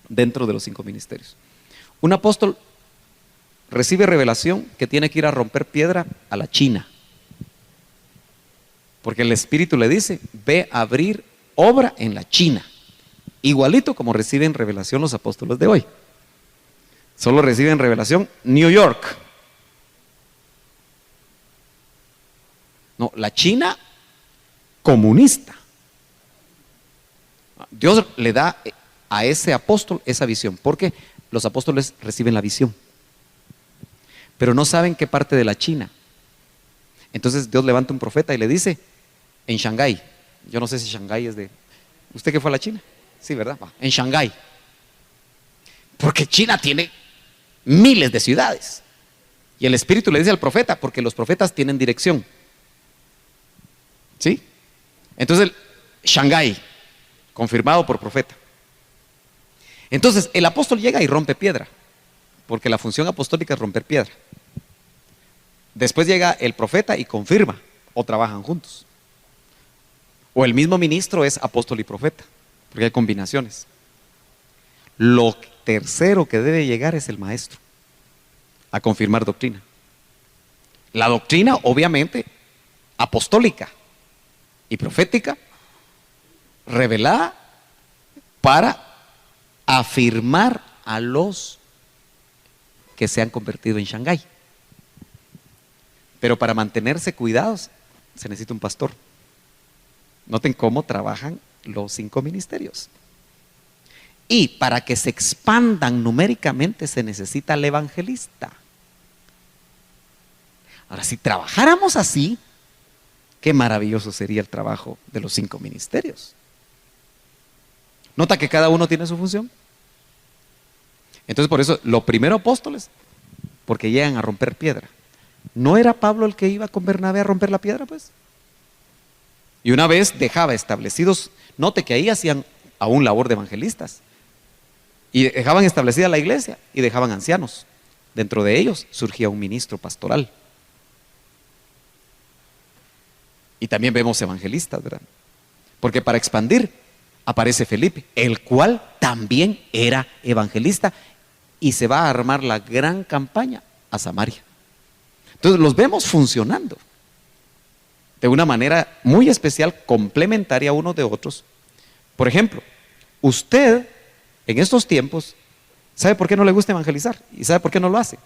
dentro de los 5 ministerios, un apóstol recibe revelación que tiene que ir a romper piedra a la China, porque el Espíritu le dice, ve a abrir obra en la China, igualito como reciben revelación los apóstoles de hoy. Solo reciben revelación New York. No, la China comunista. Dios le da a ese apóstol esa visión, porque los apóstoles reciben la visión, pero no saben qué parte de la China. Entonces Dios levanta un profeta y le dice, en Shanghái. Yo no sé si Shanghái es de... ¿Usted que fue a la China? Sí, ¿verdad? En Shanghái. Porque China tiene miles de ciudades. Y el Espíritu le dice al profeta, porque los profetas tienen dirección. ¿Sí? Entonces, Shanghái, confirmado por profeta. Entonces, el apóstol llega y rompe piedra, porque la función apostólica es romper piedra. Después llega el profeta y confirma, o trabajan juntos. O el mismo ministro es apóstol y profeta, porque hay combinaciones. Lo tercero que debe llegar es el maestro, a confirmar doctrina. La doctrina, obviamente, apostólica y profética, revelada para afirmar a los que se han convertido en Shanghái. Pero para mantenerse cuidados se necesita un pastor. Noten cómo trabajan los 5 ministerios. Y para que se expandan numéricamente se necesita el evangelista. Ahora, si trabajáramos así, qué maravilloso sería el trabajo de los 5 ministerios. Nota que cada uno tiene su función. Entonces, por eso, lo primero apóstoles, porque llegan a romper piedra. ¿No era Pablo el que iba con Bernabé a romper la piedra, pues? Y una vez dejaba establecidos, note que ahí hacían aún labor de evangelistas. Y dejaban establecida la iglesia y dejaban ancianos. Dentro de ellos surgía un ministro pastoral. Y también vemos evangelistas, ¿verdad? Porque para expandir aparece Felipe, el cual también era evangelista, y se va a armar la gran campaña a Samaria. Entonces los vemos funcionando de una manera muy especial, complementaria unos de otros. Por ejemplo, Usted, en estos tiempos, ¿sabe por qué no le gusta evangelizar? ¿Y sabe por qué no lo hace?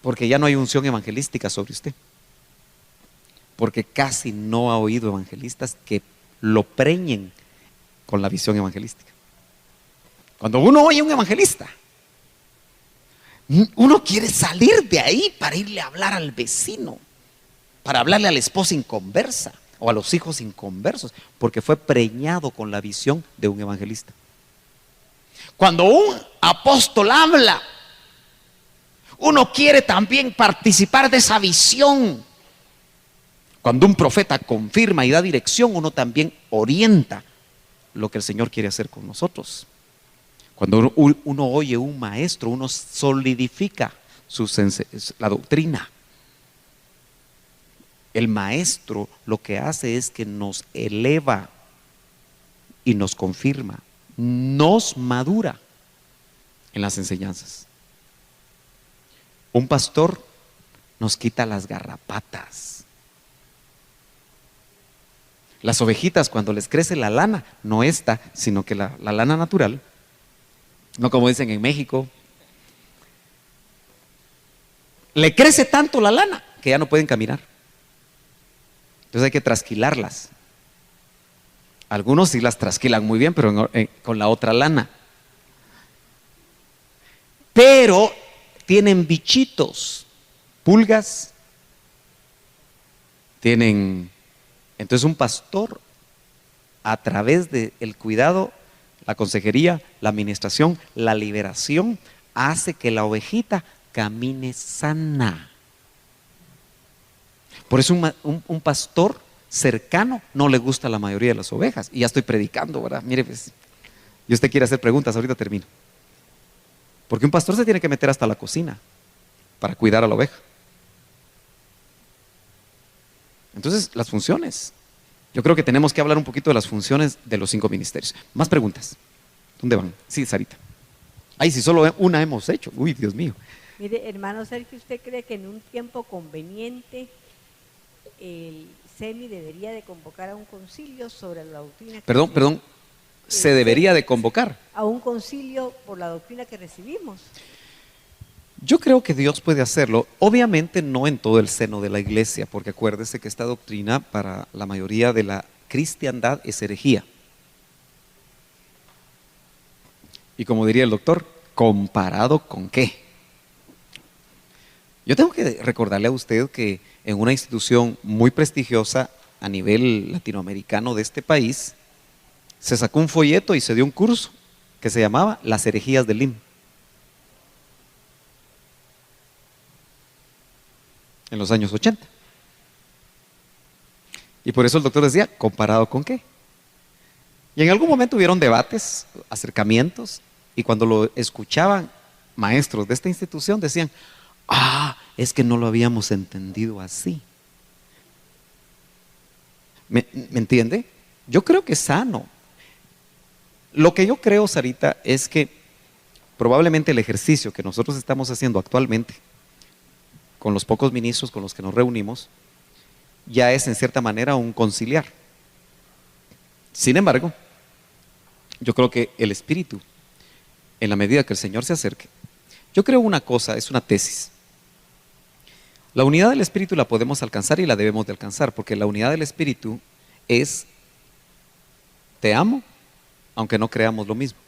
Porque ya no hay unción evangelística sobre usted. Porque casi no ha oído evangelistas que lo preñen con la visión evangelística. Cuando uno oye a un evangelista, uno quiere salir de ahí para irle a hablar al vecino, para hablarle a la esposa inconversa o a los hijos inconversos, porque fue preñado con la visión de un evangelista. Cuando un apóstol habla, uno quiere también participar de esa visión. Cuando un profeta confirma y da dirección, uno también orienta lo que el Señor quiere hacer con nosotros. Cuando uno oye a un maestro, uno solidifica la doctrina. El maestro lo que hace es que nos eleva y nos confirma, nos madura en las enseñanzas. Un pastor nos quita las garrapatas. Las ovejitas, cuando les crece la lana, no esta, sino que la lana natural, no como dicen en México, le crece tanto la lana que ya no pueden caminar. Entonces hay que trasquilarlas. Algunos sí las trasquilan muy bien, pero con la otra lana. Pero tienen bichitos, pulgas, tienen. Entonces un pastor, a través del cuidado, la consejería, la administración, la liberación, hace que la ovejita camine sana. Por eso un pastor cercano no le gusta a la mayoría de las ovejas. Y ya estoy predicando, ¿verdad? Mire, pues, y usted quiere hacer preguntas, ahorita termino. Porque un pastor se tiene que meter hasta la cocina para cuidar a la oveja. Entonces, las funciones. Yo creo que tenemos que hablar un poquito de las funciones de los 5 ministerios. Más preguntas. ¿Dónde van? Sí, Sarita. Ay, si solo una hemos hecho. Uy, Dios mío. Mire, hermano Sergio, ¿usted cree que en un tiempo conveniente el CEMI debería de convocar a un concilio sobre la doctrina? Perdón, se debería de convocar a un concilio por la doctrina que recibimos. Yo creo que Dios puede hacerlo, obviamente no en todo el seno de la iglesia, porque acuérdese que esta doctrina para la mayoría de la cristiandad es herejía. Y como diría el doctor, ¿comparado con qué? Yo tengo que recordarle a usted que en una institución muy prestigiosa a nivel latinoamericano de este país, se sacó un folleto y se dio un curso que se llamaba Las herejías del LIM. En los años 80. Y por eso el doctor decía, ¿comparado con qué? Y en algún momento hubieron debates, acercamientos, y cuando lo escuchaban maestros de esta institución decían, es que no lo habíamos entendido así. ¿Me entiende? Yo creo que es sano. Lo que yo creo, Sarita, es que probablemente el ejercicio que nosotros estamos haciendo actualmente, con los pocos ministros con los que nos reunimos, ya es en cierta manera un conciliar. Sin embargo, yo creo que el Espíritu, en la medida que el Señor se acerque, yo creo una cosa, es una tesis. La unidad del Espíritu la podemos alcanzar y la debemos de alcanzar, porque la unidad del Espíritu es, te amo, aunque no creamos lo mismo.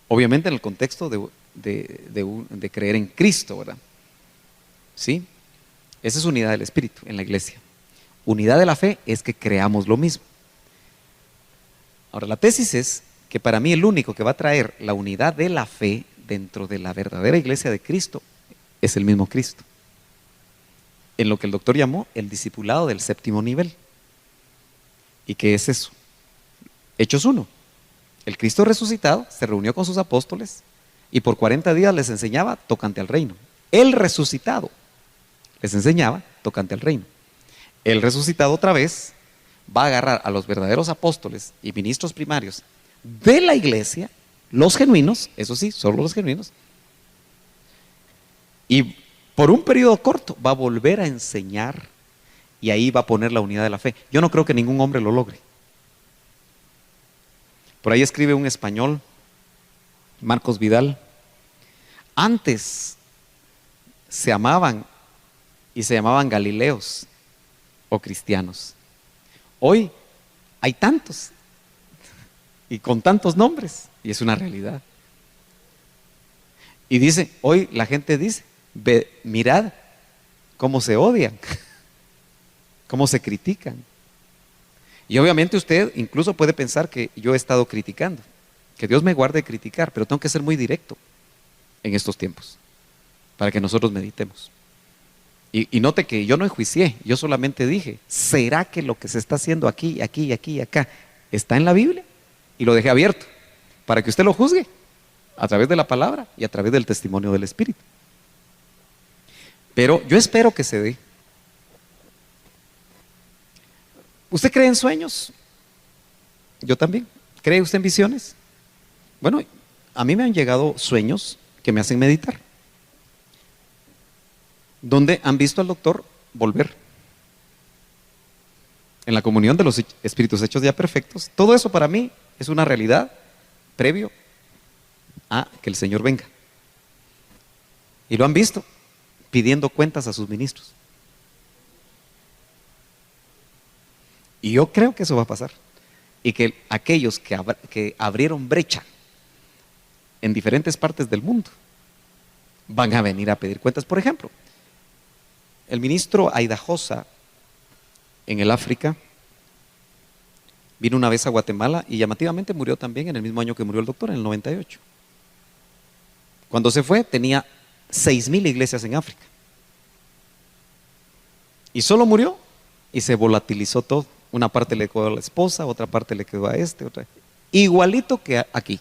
Obviamente en el contexto de creer en Cristo, ¿verdad? ¿Sí? Esa es unidad del Espíritu en la iglesia. Unidad de la fe es que creamos lo mismo. Ahora, la tesis es que para mí el único que va a traer la unidad de la fe dentro de la verdadera iglesia de Cristo es el mismo Cristo. En lo que el doctor llamó el discipulado del 7º nivel. ¿Y qué es eso? Hechos 1. El Cristo resucitado se reunió con sus apóstoles y por 40 días les enseñaba tocante al reino. El resucitado les enseñaba tocante al reino. El resucitado otra vez va a agarrar a los verdaderos apóstoles y ministros primarios de la iglesia, los genuinos, eso sí, solo los genuinos, y por un periodo corto va a volver a enseñar y ahí va a poner la unidad de la fe. Yo no creo que ningún hombre lo logre. Por ahí escribe un español, Marcos Vidal. Antes se amaban y se llamaban Galileos o cristianos. Hoy hay tantos y con tantos nombres, y es una realidad. Y dice, hoy la gente dice, mirad cómo se odian, cómo se critican. Y obviamente usted incluso puede pensar que yo he estado criticando, que Dios me guarde de criticar, pero tengo que ser muy directo en estos tiempos, para que nosotros meditemos. Y note que yo no enjuicié, yo solamente dije, ¿será que lo que se está haciendo aquí, aquí, aquí y acá está en la Biblia? Y lo dejé abierto, para que usted lo juzgue, a través de la palabra y a través del testimonio del Espíritu. Pero yo espero que se dé. ¿Usted cree en sueños? Yo también. ¿Cree usted en visiones? Bueno, a mí me han llegado sueños que me hacen meditar, donde han visto al doctor volver en la comunión de los espíritus hechos ya perfectos. Todo eso para mí es una realidad previo a que el Señor venga. Y lo han visto pidiendo cuentas a sus ministros. Y yo creo que eso va a pasar. Y que aquellos que abrieron brecha en diferentes partes del mundo van a venir a pedir cuentas. Por ejemplo, el ministro Aidajosa en el África vino una vez a Guatemala y llamativamente murió también en el mismo año que murió el doctor, en el 98. Cuando se fue tenía 6,000 iglesias en África. Y solo murió y se volatilizó todo. Una parte le quedó a la esposa, otra parte le quedó a otra. Igualito que aquí,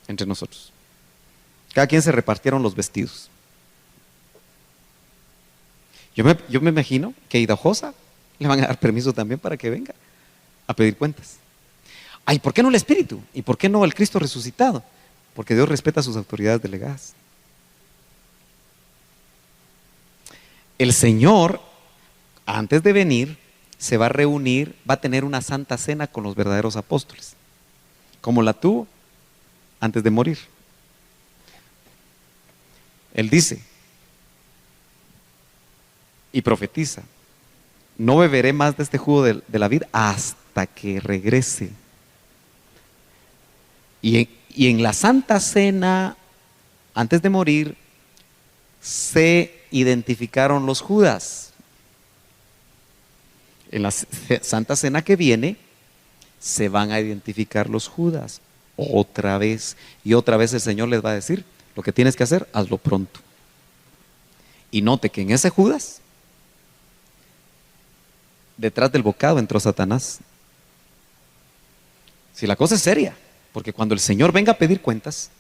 entre nosotros. Cada quien se repartieron los vestidos. Yo me imagino que a Hidalgosa le van a dar permiso también para que venga a pedir cuentas. Ay, ¿por qué no el Espíritu? ¿Y por qué no el Cristo resucitado? Porque Dios respeta a sus autoridades delegadas. El Señor, antes de venir, se va a reunir, va a tener una santa cena con los verdaderos apóstoles, como la tuvo antes de morir. Él dice y profetiza: no beberé más de este jugo de la vid hasta que regrese. Y en la santa cena, antes de morir, se identificaron los Judas. En la santa cena que viene, se van a identificar los Judas otra vez. Y otra vez el Señor les va a decir: lo que tienes que hacer, hazlo pronto. Y note que en ese Judas, detrás del bocado entró Satanás. Si la cosa es seria, porque cuando el Señor venga a pedir cuentas,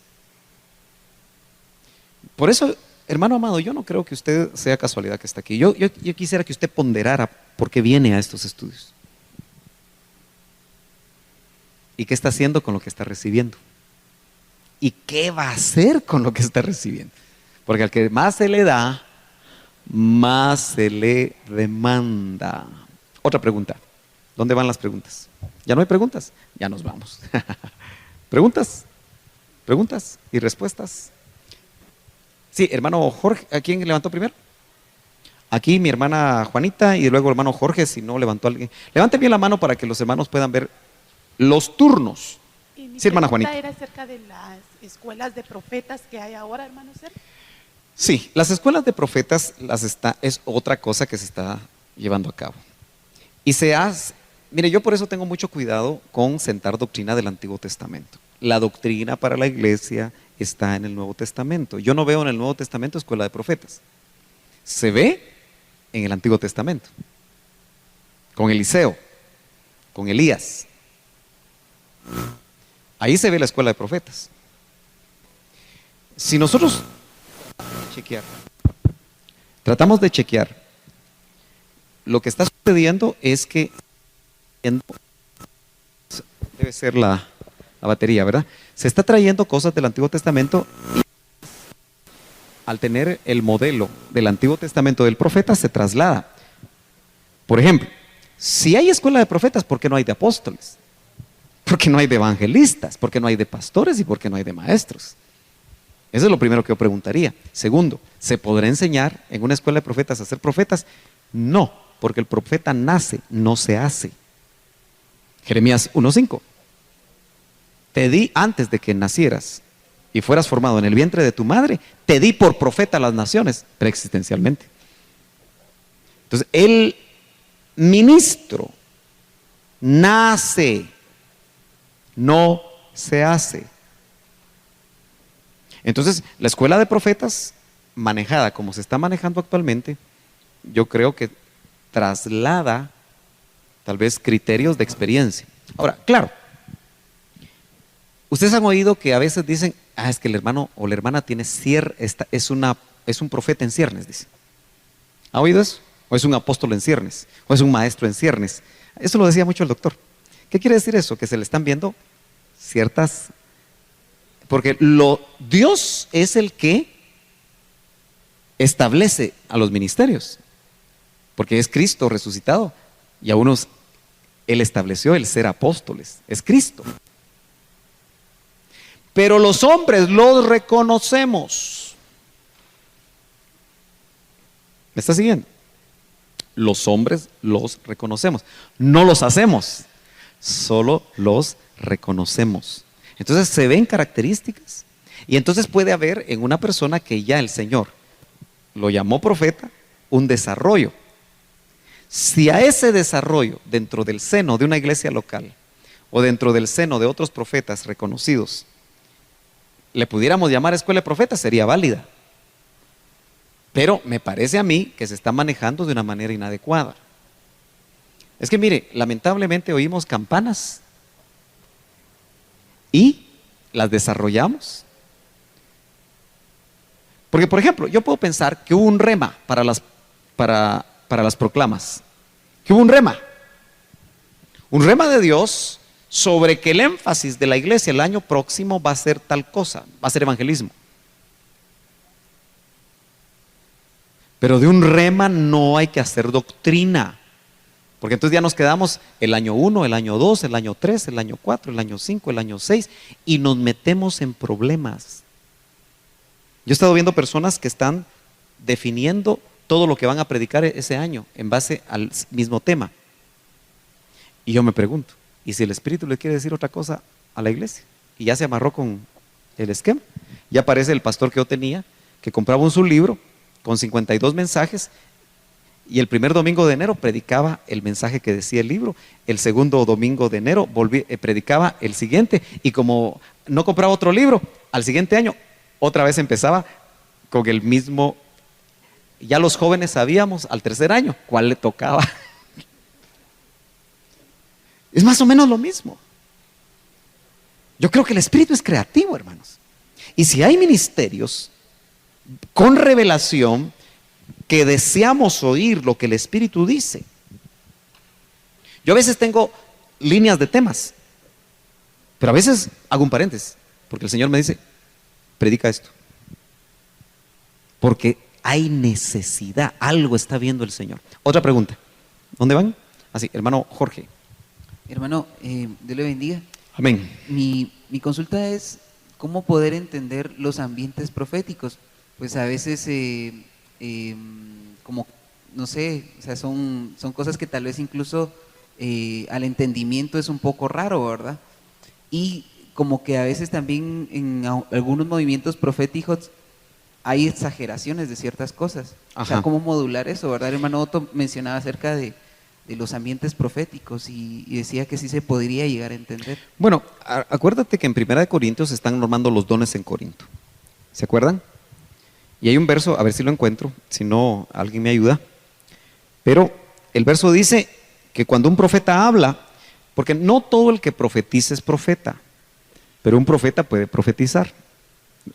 por eso, hermano amado, yo no creo que usted sea casualidad que está aquí. Yo quisiera que usted ponderara por qué viene a estos estudios y qué está haciendo con lo que está recibiendo y qué va a hacer con lo que está recibiendo, porque al que más se le da, más se le demanda. Otra pregunta: ¿dónde van las preguntas? ¿Ya no hay preguntas? Ya nos vamos. ¿Preguntas? ¿Preguntas y respuestas? Sí, hermano Jorge, ¿a quién levantó primero? Aquí mi hermana Juanita y luego hermano Jorge, si no levantó alguien. Levante bien la mano para que los hermanos puedan ver los turnos. Sí, hermana Juanita. Era acerca de las escuelas de profetas que hay ahora, hermano Sergio. Sí, las escuelas de profetas es otra cosa que se está llevando a cabo. Y mire, yo por eso tengo mucho cuidado con sentar doctrina del Antiguo Testamento. La doctrina para la iglesia está en el Nuevo Testamento. Yo no veo en el Nuevo Testamento escuela de profetas. Se ve en el Antiguo Testamento, con Eliseo, con Elías. Ahí se ve la escuela de profetas. Si nosotros tratamos de chequear, lo que está sucediendo es que debe ser la batería, ¿verdad? Se está trayendo cosas del Antiguo Testamento y al tener el modelo del Antiguo Testamento del profeta se traslada. Por ejemplo, si hay escuela de profetas, ¿por qué no hay de apóstoles? Porque no hay de evangelistas, porque no hay de pastores y porque no hay de maestros. Eso es lo primero que yo preguntaría. Segundo, ¿se podrá enseñar en una escuela de profetas a ser profetas? No, porque el profeta nace, no se hace. Jeremías 1:5. Te di antes de que nacieras y fueras formado en el vientre de tu madre, te di por profeta a las naciones, preexistencialmente. Entonces, el ministro nace, no se hace. Entonces, la escuela de profetas, manejada como se está manejando actualmente, yo creo que traslada tal vez criterios de experiencia. Ahora, claro, ustedes han oído que a veces dicen, es que el hermano o la hermana tiene es un profeta en ciernes, dice. ¿Ha oído eso? O es un apóstol en ciernes, o es un maestro en ciernes. Eso lo decía mucho el doctor. ¿Qué quiere decir eso? Que se le están viendo ciertas... Porque Dios es el que establece a los ministerios. Porque es Cristo resucitado. Y a unos Él estableció el ser apóstoles. Es Cristo. Pero los hombres los reconocemos. ¿Me está siguiendo? Los hombres los reconocemos. No los hacemos, solo los reconocemos. Entonces se ven características. Y entonces puede haber en una persona que ya el Señor lo llamó profeta, un desarrollo. Si a ese desarrollo dentro del seno de una iglesia local o dentro del seno de otros profetas reconocidos le pudiéramos llamar escuela de profetas, sería válida. Pero me parece a mí que se está manejando de una manera inadecuada. Es que mire, lamentablemente oímos campanas y las desarrollamos. Porque, por ejemplo, yo puedo pensar que hubo un rema para las proclamas. Que hubo un rema. Un rema de Dios sobre que el énfasis de la iglesia el año próximo va a ser tal cosa, va a ser evangelismo. Pero de un rema no hay que hacer doctrina. Porque entonces ya nos quedamos el año 1, el año 2, el año 3, el año 4, el año 5, el año 6 y nos metemos en problemas. Yo he estado viendo personas que están definiendo todo lo que van a predicar ese año en base al mismo tema. Y yo me pregunto, ¿y si el Espíritu le quiere decir otra cosa a la iglesia? Y ya se amarró con el esquema. Ya aparece el pastor que yo tenía, que compraba un sublibro con 52 mensajes y el primer domingo de enero predicaba el mensaje que decía el libro, el segundo domingo de enero predicaba el siguiente y como no compraba otro libro, al siguiente año otra vez empezaba con el mismo. Ya los jóvenes sabíamos al tercer año cuál le tocaba. Es más o menos lo mismo. Yo creo que el Espíritu es creativo, hermanos. Y si hay ministerios con revelación que deseamos oír lo que el Espíritu dice. Yo a veces tengo líneas de temas, pero a veces hago un paréntesis, porque el Señor me dice, predica esto. Porque hay necesidad, algo está viendo el Señor. Otra pregunta, ¿dónde van? Así, hermano Jorge. Hermano, Dios le bendiga. Amén. Mi consulta es, ¿cómo poder entender los ambientes proféticos? Pues a veces, como, no sé, o sea, son cosas que tal vez incluso al entendimiento es un poco raro, ¿verdad? Y como que a veces también en algunos movimientos proféticos hay exageraciones de ciertas cosas. Ajá. O sea, ¿cómo modular eso, verdad? El hermano Otto mencionaba acerca de los ambientes proféticos y decía que sí se podría llegar a entender. Bueno, acuérdate que en 1 Corintios se están normando los dones en Corinto. ¿Se acuerdan? Y hay un verso, a ver si lo encuentro, si no, alguien me ayuda. Pero el verso dice que cuando un profeta habla, porque no todo el que profetiza es profeta, pero un profeta puede profetizar.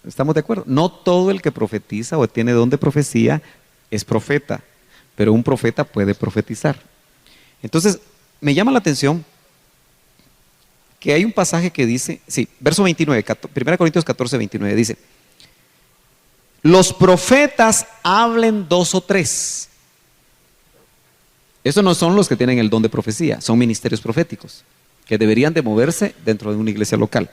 ¿Estamos de acuerdo? No todo el que profetiza o tiene don de profecía es profeta, pero un profeta puede profetizar. Entonces, me llama la atención que hay un pasaje que dice, sí, verso 29, 1 Corintios 14, 29, dice, los profetas hablen 2 o 3. Esos no son los que tienen el don de profecía, son ministerios proféticos. que deberían de moverse dentro de una iglesia local.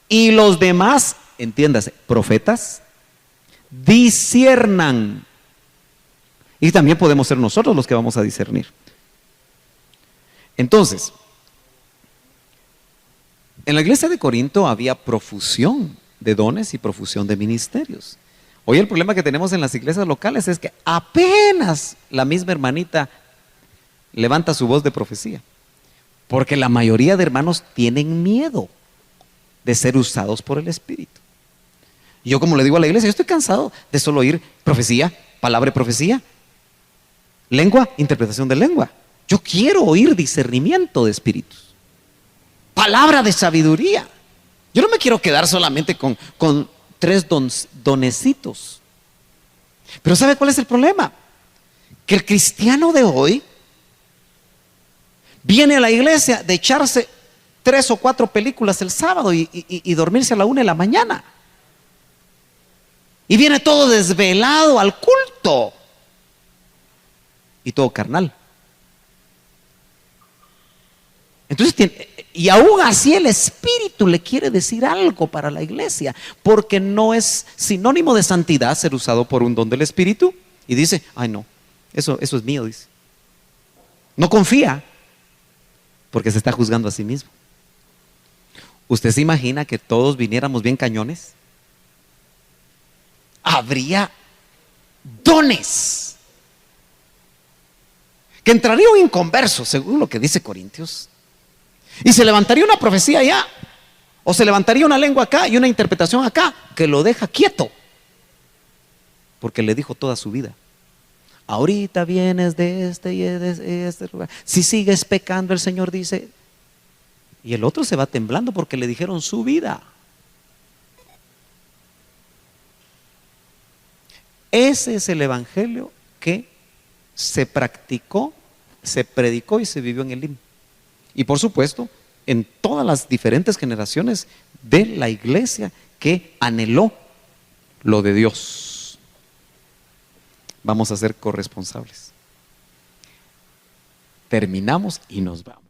Y los demás, entiéndase, profetas, disciernan. Y también podemos ser nosotros los que vamos a discernir. Entonces, en la iglesia de Corinto había profusión de dones y profusión de ministerios. Hoy el problema que tenemos en las iglesias locales es que apenas la misma hermanita levanta su voz de profecía, porque la mayoría de hermanos tienen miedo de ser usados por el Espíritu. Yo, como le digo a la iglesia, yo estoy cansado de solo oír profecía, palabra de profecía, lengua, interpretación de lengua. Yo quiero oír discernimiento de espíritus, palabra de sabiduría. Yo no me quiero quedar solamente con 3 donecitos. Pero ¿sabe cuál es el problema? Que el cristiano de hoy viene a la iglesia de echarse 3 o 4 películas el sábado y dormirse a la 1 de la mañana. Y viene todo desvelado al culto. Y todo carnal. Entonces, y aún así el Espíritu le quiere decir algo para la iglesia, porque no es sinónimo de santidad ser usado por un don del Espíritu. Y dice, ay no, eso es mío, dice. No confía, porque se está juzgando a sí mismo. ¿Usted se imagina que todos viniéramos bien cañones? Habría dones. Que entraría un inconverso, según lo que dice Corintios, y se levantaría una profecía allá, o se levantaría una lengua acá y una interpretación acá, que lo deja quieto, porque le dijo toda su vida: ahorita vienes de este y de este lugar, si sigues pecando, el Señor dice. Y el otro se va temblando porque le dijeron su vida. Ese es el evangelio que se practicó, se predicó y se vivió en Elim. Y por supuesto, en todas las diferentes generaciones de la iglesia que anheló lo de Dios. Vamos a ser corresponsables. Terminamos y nos vamos.